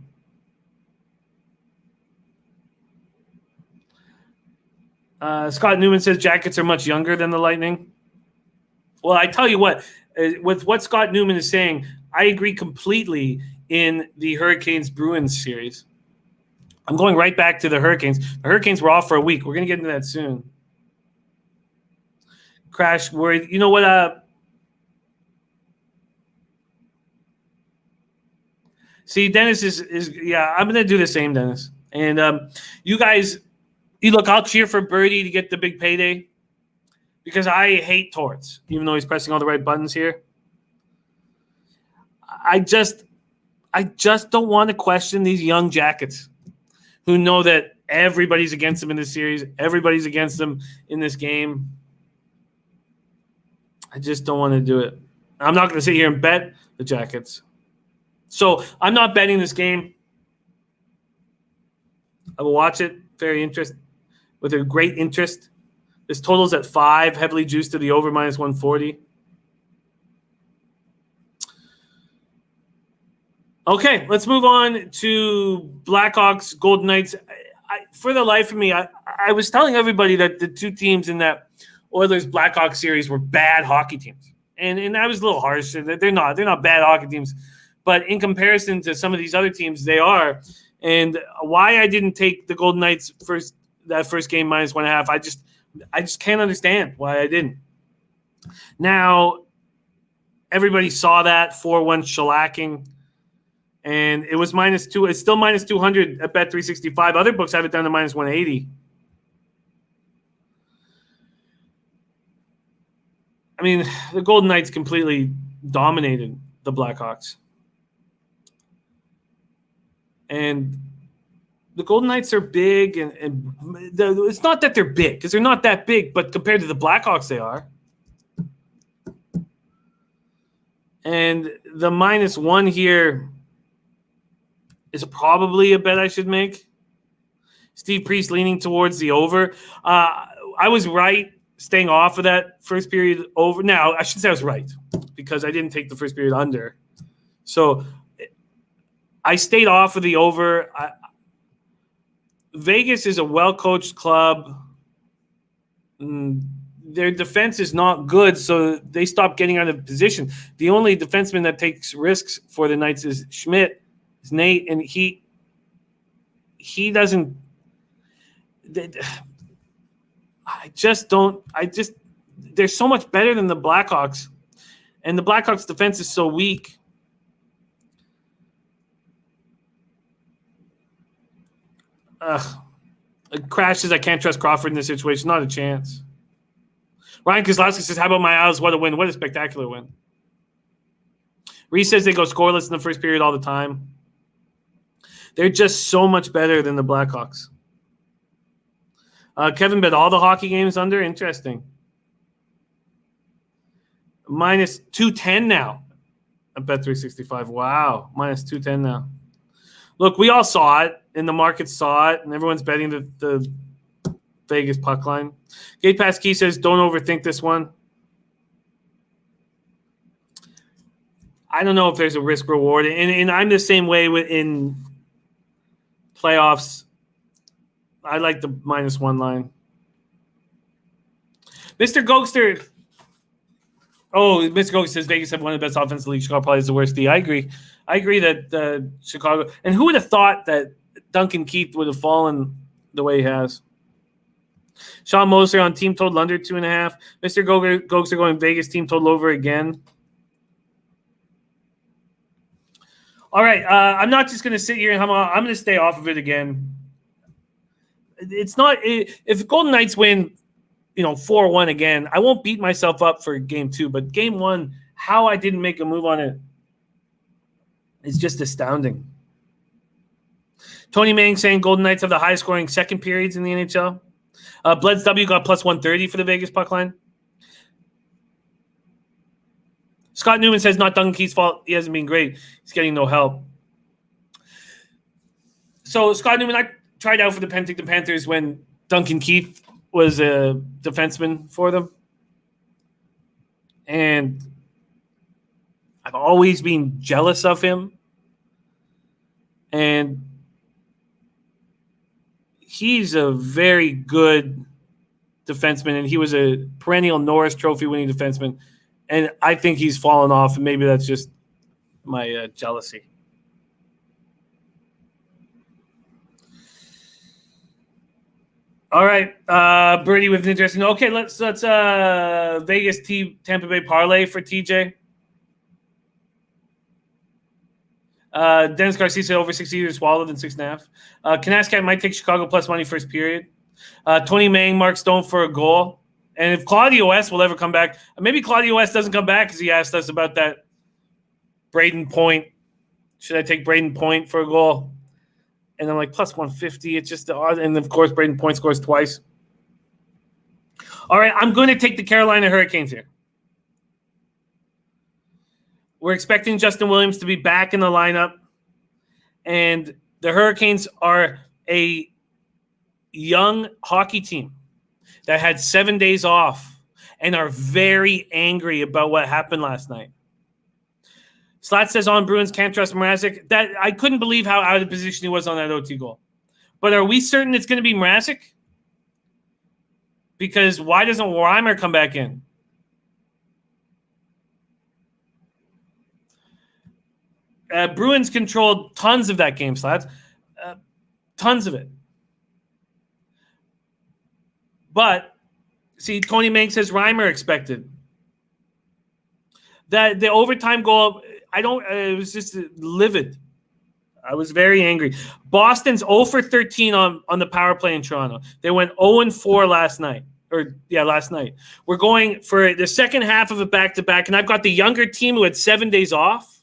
Scott Newman says Jackets are much younger than the Lightning. Well, I tell you what, with what Scott Newman is saying, I agree completely in the Hurricanes-Bruins series. I'm going right back to the Hurricanes. The Hurricanes were off for a week. We're going to get into that soon. Crash worried. You know what? See, Dennis is yeah, I'm going to do the same, Dennis. And you guys, look, I'll cheer for Birdie to get the big payday because I hate Torts, even though he's pressing all the right buttons here. I just don't want to question these young Jackets who know that everybody's against them in this series. Everybody's against them in this game. I just don't want to do it. I'm not going to sit here and bet the Jackets. So I'm not betting this game. I will watch it with a great interest. This total's at 5, heavily juiced to the over -140. Okay, let's move on to Blackhawks, Golden Knights. For the life of me, I was telling everybody that the two teams in that Oilers-Blackhawks series were bad hockey teams. And I was a little harsh. They're not bad hockey teams. But in comparison to some of these other teams, they are. And why I didn't take the Golden Knights first game -1.5, I just can't understand why I didn't. Now, everybody saw that 4-1 shellacking. And it was -2. It's still -200 at Bet365. Other books have it down to -180. I mean, the Golden Knights completely dominated the Blackhawks. And the Golden Knights are big, and it's not that they're big, because they're not that big, but compared to the Blackhawks, they are. And the -1 here is probably a bet I should make. Steve Priest leaning towards the over. I was right staying off of that first period over. Now, I should say I was right because I didn't take the first period under. So I stayed off of the over. Vegas is a well-coached club. Their defense is not good, so they stopped getting out of position. The only defenseman that takes risks for the Knights is Schmidt. It's Nate, and he doesn't. They're so much better than the Blackhawks, and the Blackhawks defense is so weak. It crashes. I can't trust Crawford in this situation. Not a chance. Ryan Kozlowski says, how about my Isles? What a win. What a spectacular win. Reese says they go scoreless in the first period all the time. They're just so much better than the Blackhawks. Kevin bet all the hockey games under. Interesting. Minus 210 now. I bet 365. Wow. Minus 210 now. Look, we all saw it, and the market saw it, and everyone's betting the Vegas puck line. Gate Pass Key says, don't overthink this one. I don't know if there's a risk reward, and I'm the same way in playoffs. I like the -1 line. Mr. Gokster. Oh, Mr. Gokster says Vegas have one of the best offensive leagues. Chicago probably is the worst D. I agree. I agree that Chicago. And who would have thought that Duncan Keith would have fallen the way he has? Sean Moser on team total under 2.5. Mr. Gokster going Vegas team total over again. All right. I'm not just going to sit here and I'm going to stay off of it again. It's not if Golden Knights win, 4-1 again, I won't beat myself up for game 2, but game 1, how I didn't make a move on it is just astounding. Tony Mang saying Golden Knights have the highest scoring second periods in the NHL. Bleds W got plus 130 for the Vegas puck line. Scott Newman says not Duncan Keith's fault. He hasn't been great. He's getting no help. So Scott Newman, I tried out for the Penticton Panthers when Duncan Keith was a defenseman for them. And I've always been jealous of him. And he's a very good defenseman, and he was a perennial Norris Trophy winning defenseman. And I think he's fallen off, and maybe that's just my jealousy. All right, Birdie with an interesting. Okay, let's Vegas Tampa Bay parlay for TJ. Dennis Garcia said over 60 years swallowed than 6.5. Kanaskat might take Chicago plus money first period. Tony Mang, Mark Stone for a goal. And if Claudio West will ever come back, maybe Claudio West doesn't come back because he asked us about that. Braden Point. Should I take Braden Point for a goal? And I'm like, plus 150. It's just the odd. And of course, Braden Point scores twice. All right, I'm going to take the Carolina Hurricanes here. We're expecting Justin Williams to be back in the lineup. And the Hurricanes are a young hockey team that had 7 days off and are very angry about what happened last night. Slat says on Bruins can't trust Mrazek. That I couldn't believe how out of position he was on that OT goal. But are we certain it's going to be Mrazek? Because why doesn't Weimer come back in? Bruins controlled tons of that game, Slats. Tons of it. But, see, Tony Mang says Reimer expected. That the overtime goal, it was just livid. I was very angry. Boston's 0 for 13 on the power play in Toronto. They went 0-4 last night. Last night. We're going for the second half of a back-to-back, and I've got the younger team who had 7 days off.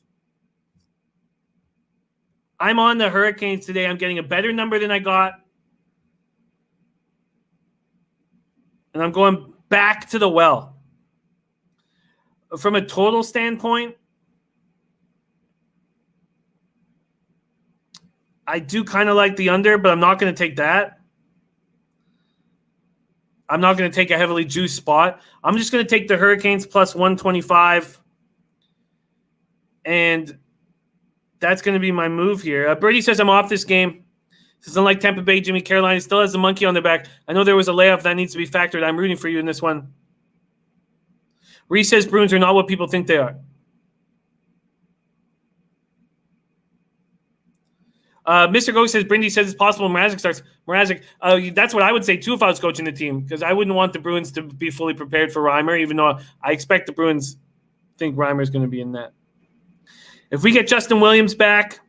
I'm on the Hurricanes today. I'm getting a better number than I got. And I'm going back to the well. From a total standpoint, I do kind of like the under, but I'm not going to take that. I'm not going to take a heavily juiced spot. I'm just going to take the Hurricanes plus 125. And that's going to be my move here. Birdie says I'm off this game. Says unlike Tampa Bay, Jimmy Carolina still has the monkey on their back. I know there was a layoff that needs to be factored. I'm rooting for you in this one. Reese says Bruins are not what people think they are. Mr. Go says Brindy says it's possible Mrazek starts. Mrazek, that's what I would say too if I was coaching the team, because I wouldn't want the Bruins to be fully prepared for Reimer, even though I expect the Bruins think Reimer is going to be in that. If we get Justin Williams back,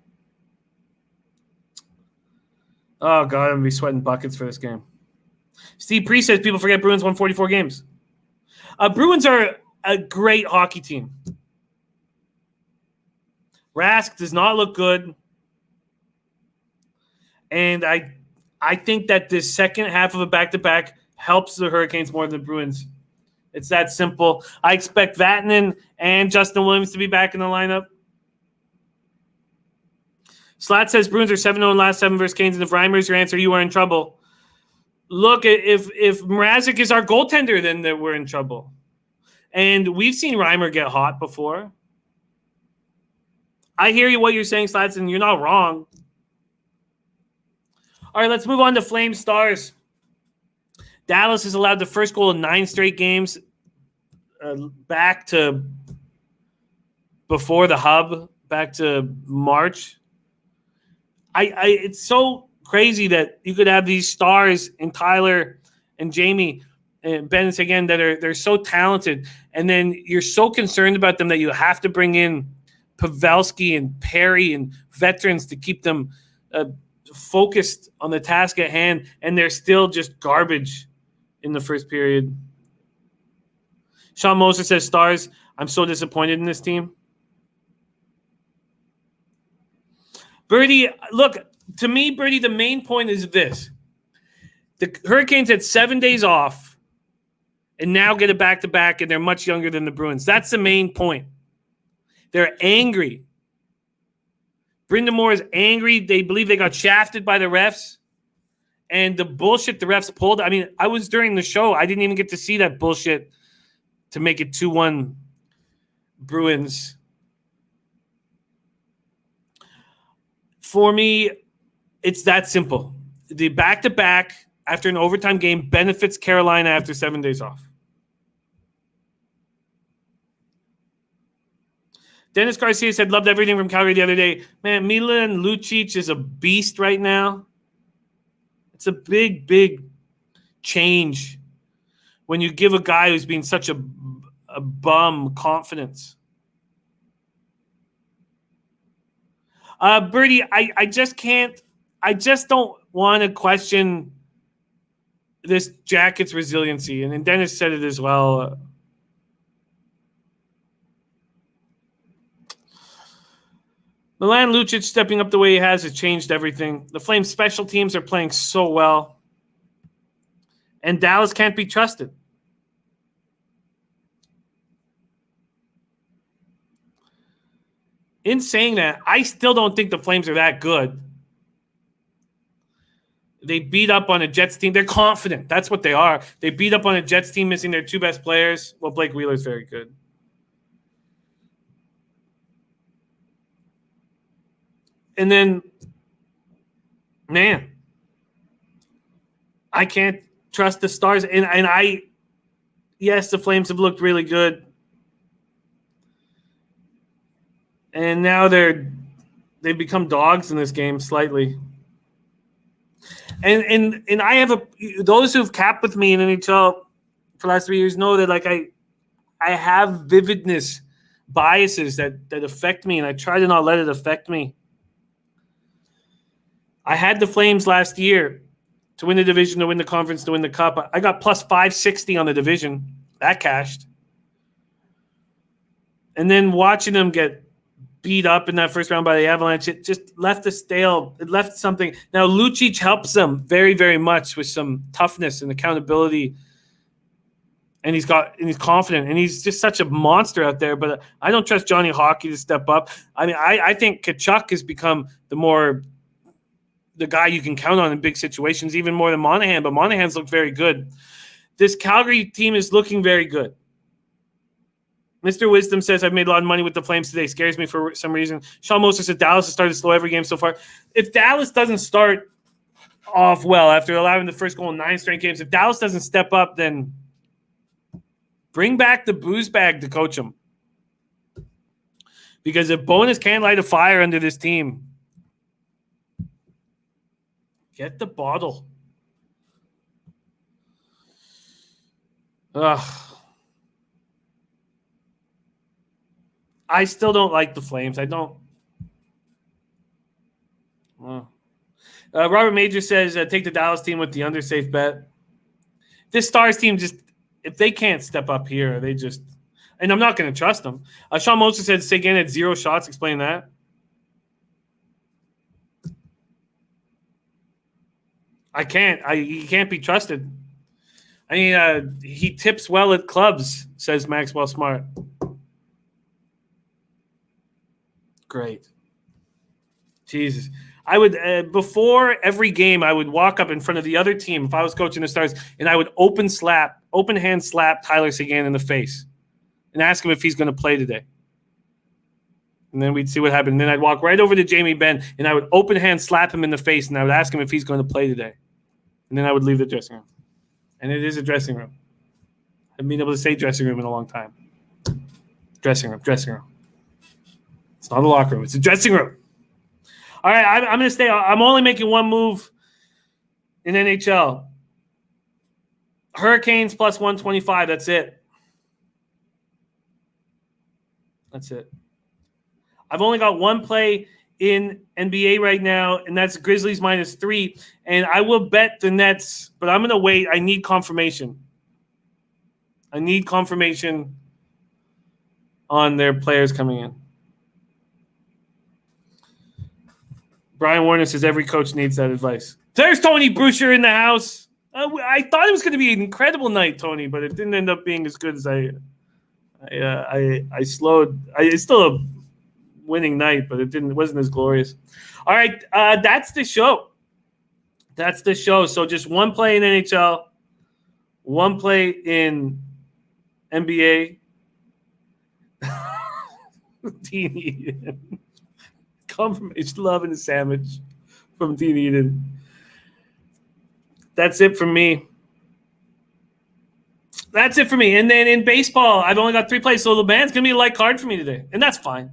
oh, God, I'm going to be sweating buckets for this game. Steve Priest says people forget Bruins won 44 games. Bruins are a great hockey team. Rask does not look good. And I think that this second half of a back-to-back helps the Hurricanes more than the Bruins. It's that simple. I expect Vatanen and Justin Williams to be back in the lineup. Slat says Bruins are 7-0 in last 7 versus Canes, and if Reimer's your answer, you are in trouble. Look, if Mrazek is our goaltender, then we're in trouble. And we've seen Reimer get hot before. I hear you what you're saying, Slats, and you're not wrong. All right, let's move on to Flame Stars. Dallas has allowed the first goal in 9 straight games back to before the hub, back to March. It's so crazy that you could have these stars in Tyler and Jamie and Bennett again that they're so talented, and then you're so concerned about them that you have to bring in Pavelski and Perry and veterans to keep them focused on the task at hand, and they're still just garbage in the first period. Sean Moser says, Stars, I'm so disappointed in this team. Birdie, look, to me, Birdie, the main point is this. The Hurricanes had 7 days off and now get a back-to-back, and they're much younger than the Bruins. That's the main point. They're angry. Brendan Moore is angry. They believe they got shafted by the refs. And the bullshit the refs pulled. I mean, I was during the show. I didn't even get to see that bullshit to make it 2-1 Bruins. For me, it's that simple. The back-to-back after an overtime game benefits Carolina after 7 days off. Dennis Garcia said, loved everything from Calgary the other day. Man, Milan Lucic is a beast right now. It's a big, big change when you give a guy who's been such a bum confidence. Birdie, I just can't. I just don't want to question this Jackets' resiliency. And Dennis said it as well. Milan Lucic stepping up the way he has changed everything. The Flames' special teams are playing so well. And Dallas can't be trusted. In saying that, I still don't think the Flames are that good. They beat up on a Jets team. They're confident. That's what they are. They beat up on a Jets team missing their 2 best players. Well, Blake Wheeler's very good. And then, man, I can't trust the Stars. And yes, the Flames have looked really good. And now they've become dogs in this game slightly. And I have those who've capped with me in NHL for the last 3 years know that like I have vividness biases that affect me, and I try to not let it affect me. I had the Flames last year to win the division, to win the conference, to win the cup. I got plus 560 on the division. That cashed. And then watching them get beat up in that first round by the Avalanche, it just left a stale. It left something. Now, Lucic helps them very, very much with some toughness and accountability. And he's confident, and he's just such a monster out there. But I don't trust Johnny Hockey to step up. I mean, I think Tkachuk has become the guy you can count on in big situations, even more than Monahan. But Monahan's looked very good. This Calgary team is looking very good. Mr. Wisdom says, I've made a lot of money with the Flames today. Scares me for some reason. Sean Moser said Dallas has started slow every game so far. If Dallas doesn't start off well after allowing the first goal in 9 straight games, if Dallas doesn't step up, then bring back the booze bag to coach them. Because if Bowness can't light a fire under this team, get the bottle. Ugh. I still don't like the Flames. I don't. Robert Major says, take the Dallas team with the undersafe bet. This Stars team just if they can't step up here, they just – and I'm not going to trust them. Sean Moser said Seguin had 0 shots. Explain that. I can't. He can't be trusted. I mean, he tips well at clubs, says Maxwell Smart. Great. Jesus. I would before every game, I would walk up in front of the other team if I was coaching the Stars, and I would open hand slap Tyler Seguin in the face and ask him if he's going to play today. And then we'd see what happened. And then I'd walk right over to Jamie Benn, and I would open hand slap him in the face, and I would ask him if he's going to play today. And then I would leave the dressing room. And it is a dressing room. I've been able to say dressing room in a long time. Dressing room. It's not a locker room. It's a dressing room. All right, I'm going to stay. I'm only making one move in NHL. Hurricanes plus 125. That's it. I've only got one play in NBA right now, and that's Grizzlies -3. And I will bet the Nets, but I'm going to wait. I need confirmation. On their players coming in. Brian Warner says every coach needs that advice. There's Tony Bruscher in the house. I thought it was going to be an incredible night, Tony, but it didn't end up being as good as I slowed. It's still a winning night, but it wasn't as glorious. All right, that's the show. So just one play in NHL, one play in NBA. Dean Eden. Confirmation, love, and a sandwich from Dean Eden. That's it for me. And then in baseball, I've only got 3 plays, so the man's going to be a light card for me today. And that's fine.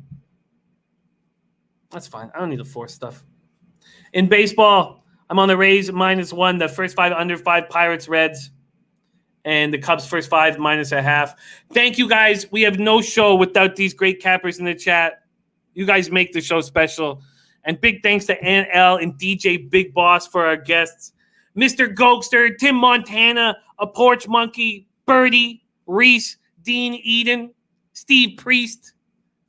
I don't need to force stuff. In baseball, I'm on the Rays -1, the first 5 under 5, Pirates, Reds, and the Cubs first 5 -0.5. Thank you, guys. We have no show without these great cappers in the chat. You guys make the show special. And big thanks to Ann L. and DJ Big Boss for our guests. Mr. Gokster, Tim Montana, A Porch Monkey, Birdie, Reese, Dean Eden, Steve Priest,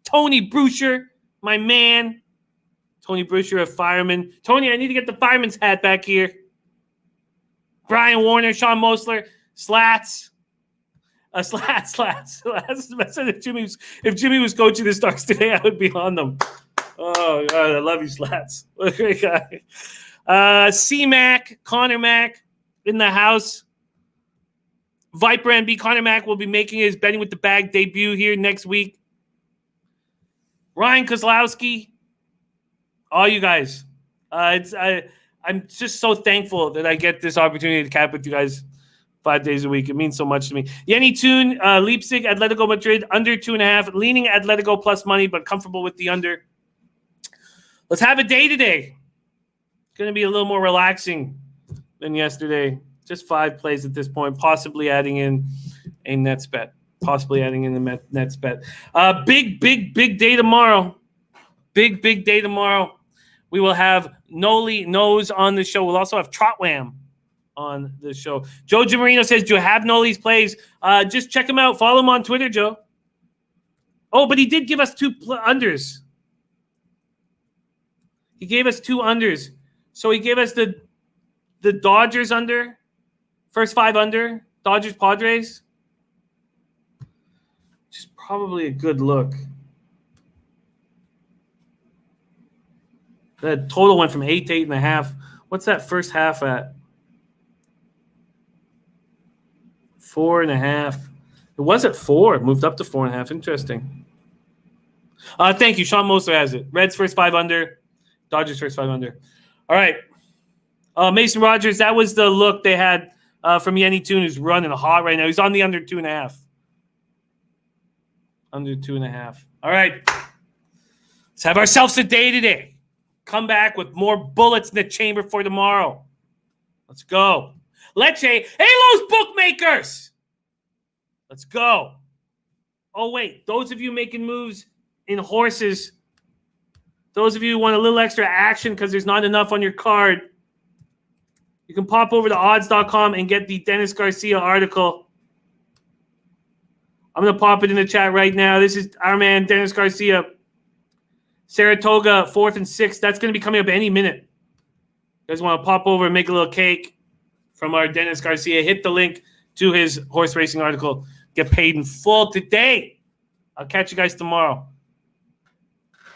Tony Bruscher, my man. Tony Bruscher, a fireman. Tony, I need to get the fireman's hat back here. Brian Warner, Sean Mosler, Slats. Slats. If Jimmy was coaching the Stars today, I would be on them. Oh, God, I love you, Slats. What a great guy. C-Mac, Connor Mac in the house. Viper NB, Connor Mac will be making his Betting with the Bag debut here next week. Ryan Kozlowski, all you guys. I'm just so thankful that I get this opportunity to cap with you guys 5 days a week. It means so much to me. Yenny Toon, Leipzig, Atletico Madrid, under 2.5. Leaning Atletico plus money, but comfortable with the under. Let's have a day today. It's going to be a little more relaxing than yesterday. Just 5 plays at this point, possibly adding in a Nets bet. Nets bet. Big day tomorrow. Big day tomorrow. We will have Noli Knows on the show. We'll also have Trotwam on the show. Joe Gimarino says, do you have Noli's plays? Just check him out. Follow him on Twitter, Joe. Oh, but he did give us 2 unders. He gave us 2 unders. So he gave us the Dodgers under, first 5 under, Dodgers Padres. Which is probably a good look. The total went from 8 to 8.5. What's that first half at? 4.5. It was at 4. It moved up to 4.5. Interesting. Thank you. Sean Moser has it. Reds first 5 under. Dodgers first 5 under. All right. Mason Rogers, that was the look they had from Yenny Toon, who's running hot right now. He's on the under 2.5. Under 2.5. All right. Let's have ourselves a day today. Come back with more bullets in the chamber for tomorrow. Let's go. Leche. Hey, Los bookmakers. Let's go. Oh, wait. Those of you making moves in horses, those of you who want a little extra action because there's not enough on your card, you can pop over to odds.com and get the Dennis Garcia article. I'm going to pop it in the chat right now. This is our man, Dennis Garcia. Saratoga, 4th and 6th. That's going to be coming up any minute. You guys want to pop over and make a little cake from our Dennis Garcia. Hit the link to his horse racing article. Get paid in full today. I'll catch you guys tomorrow.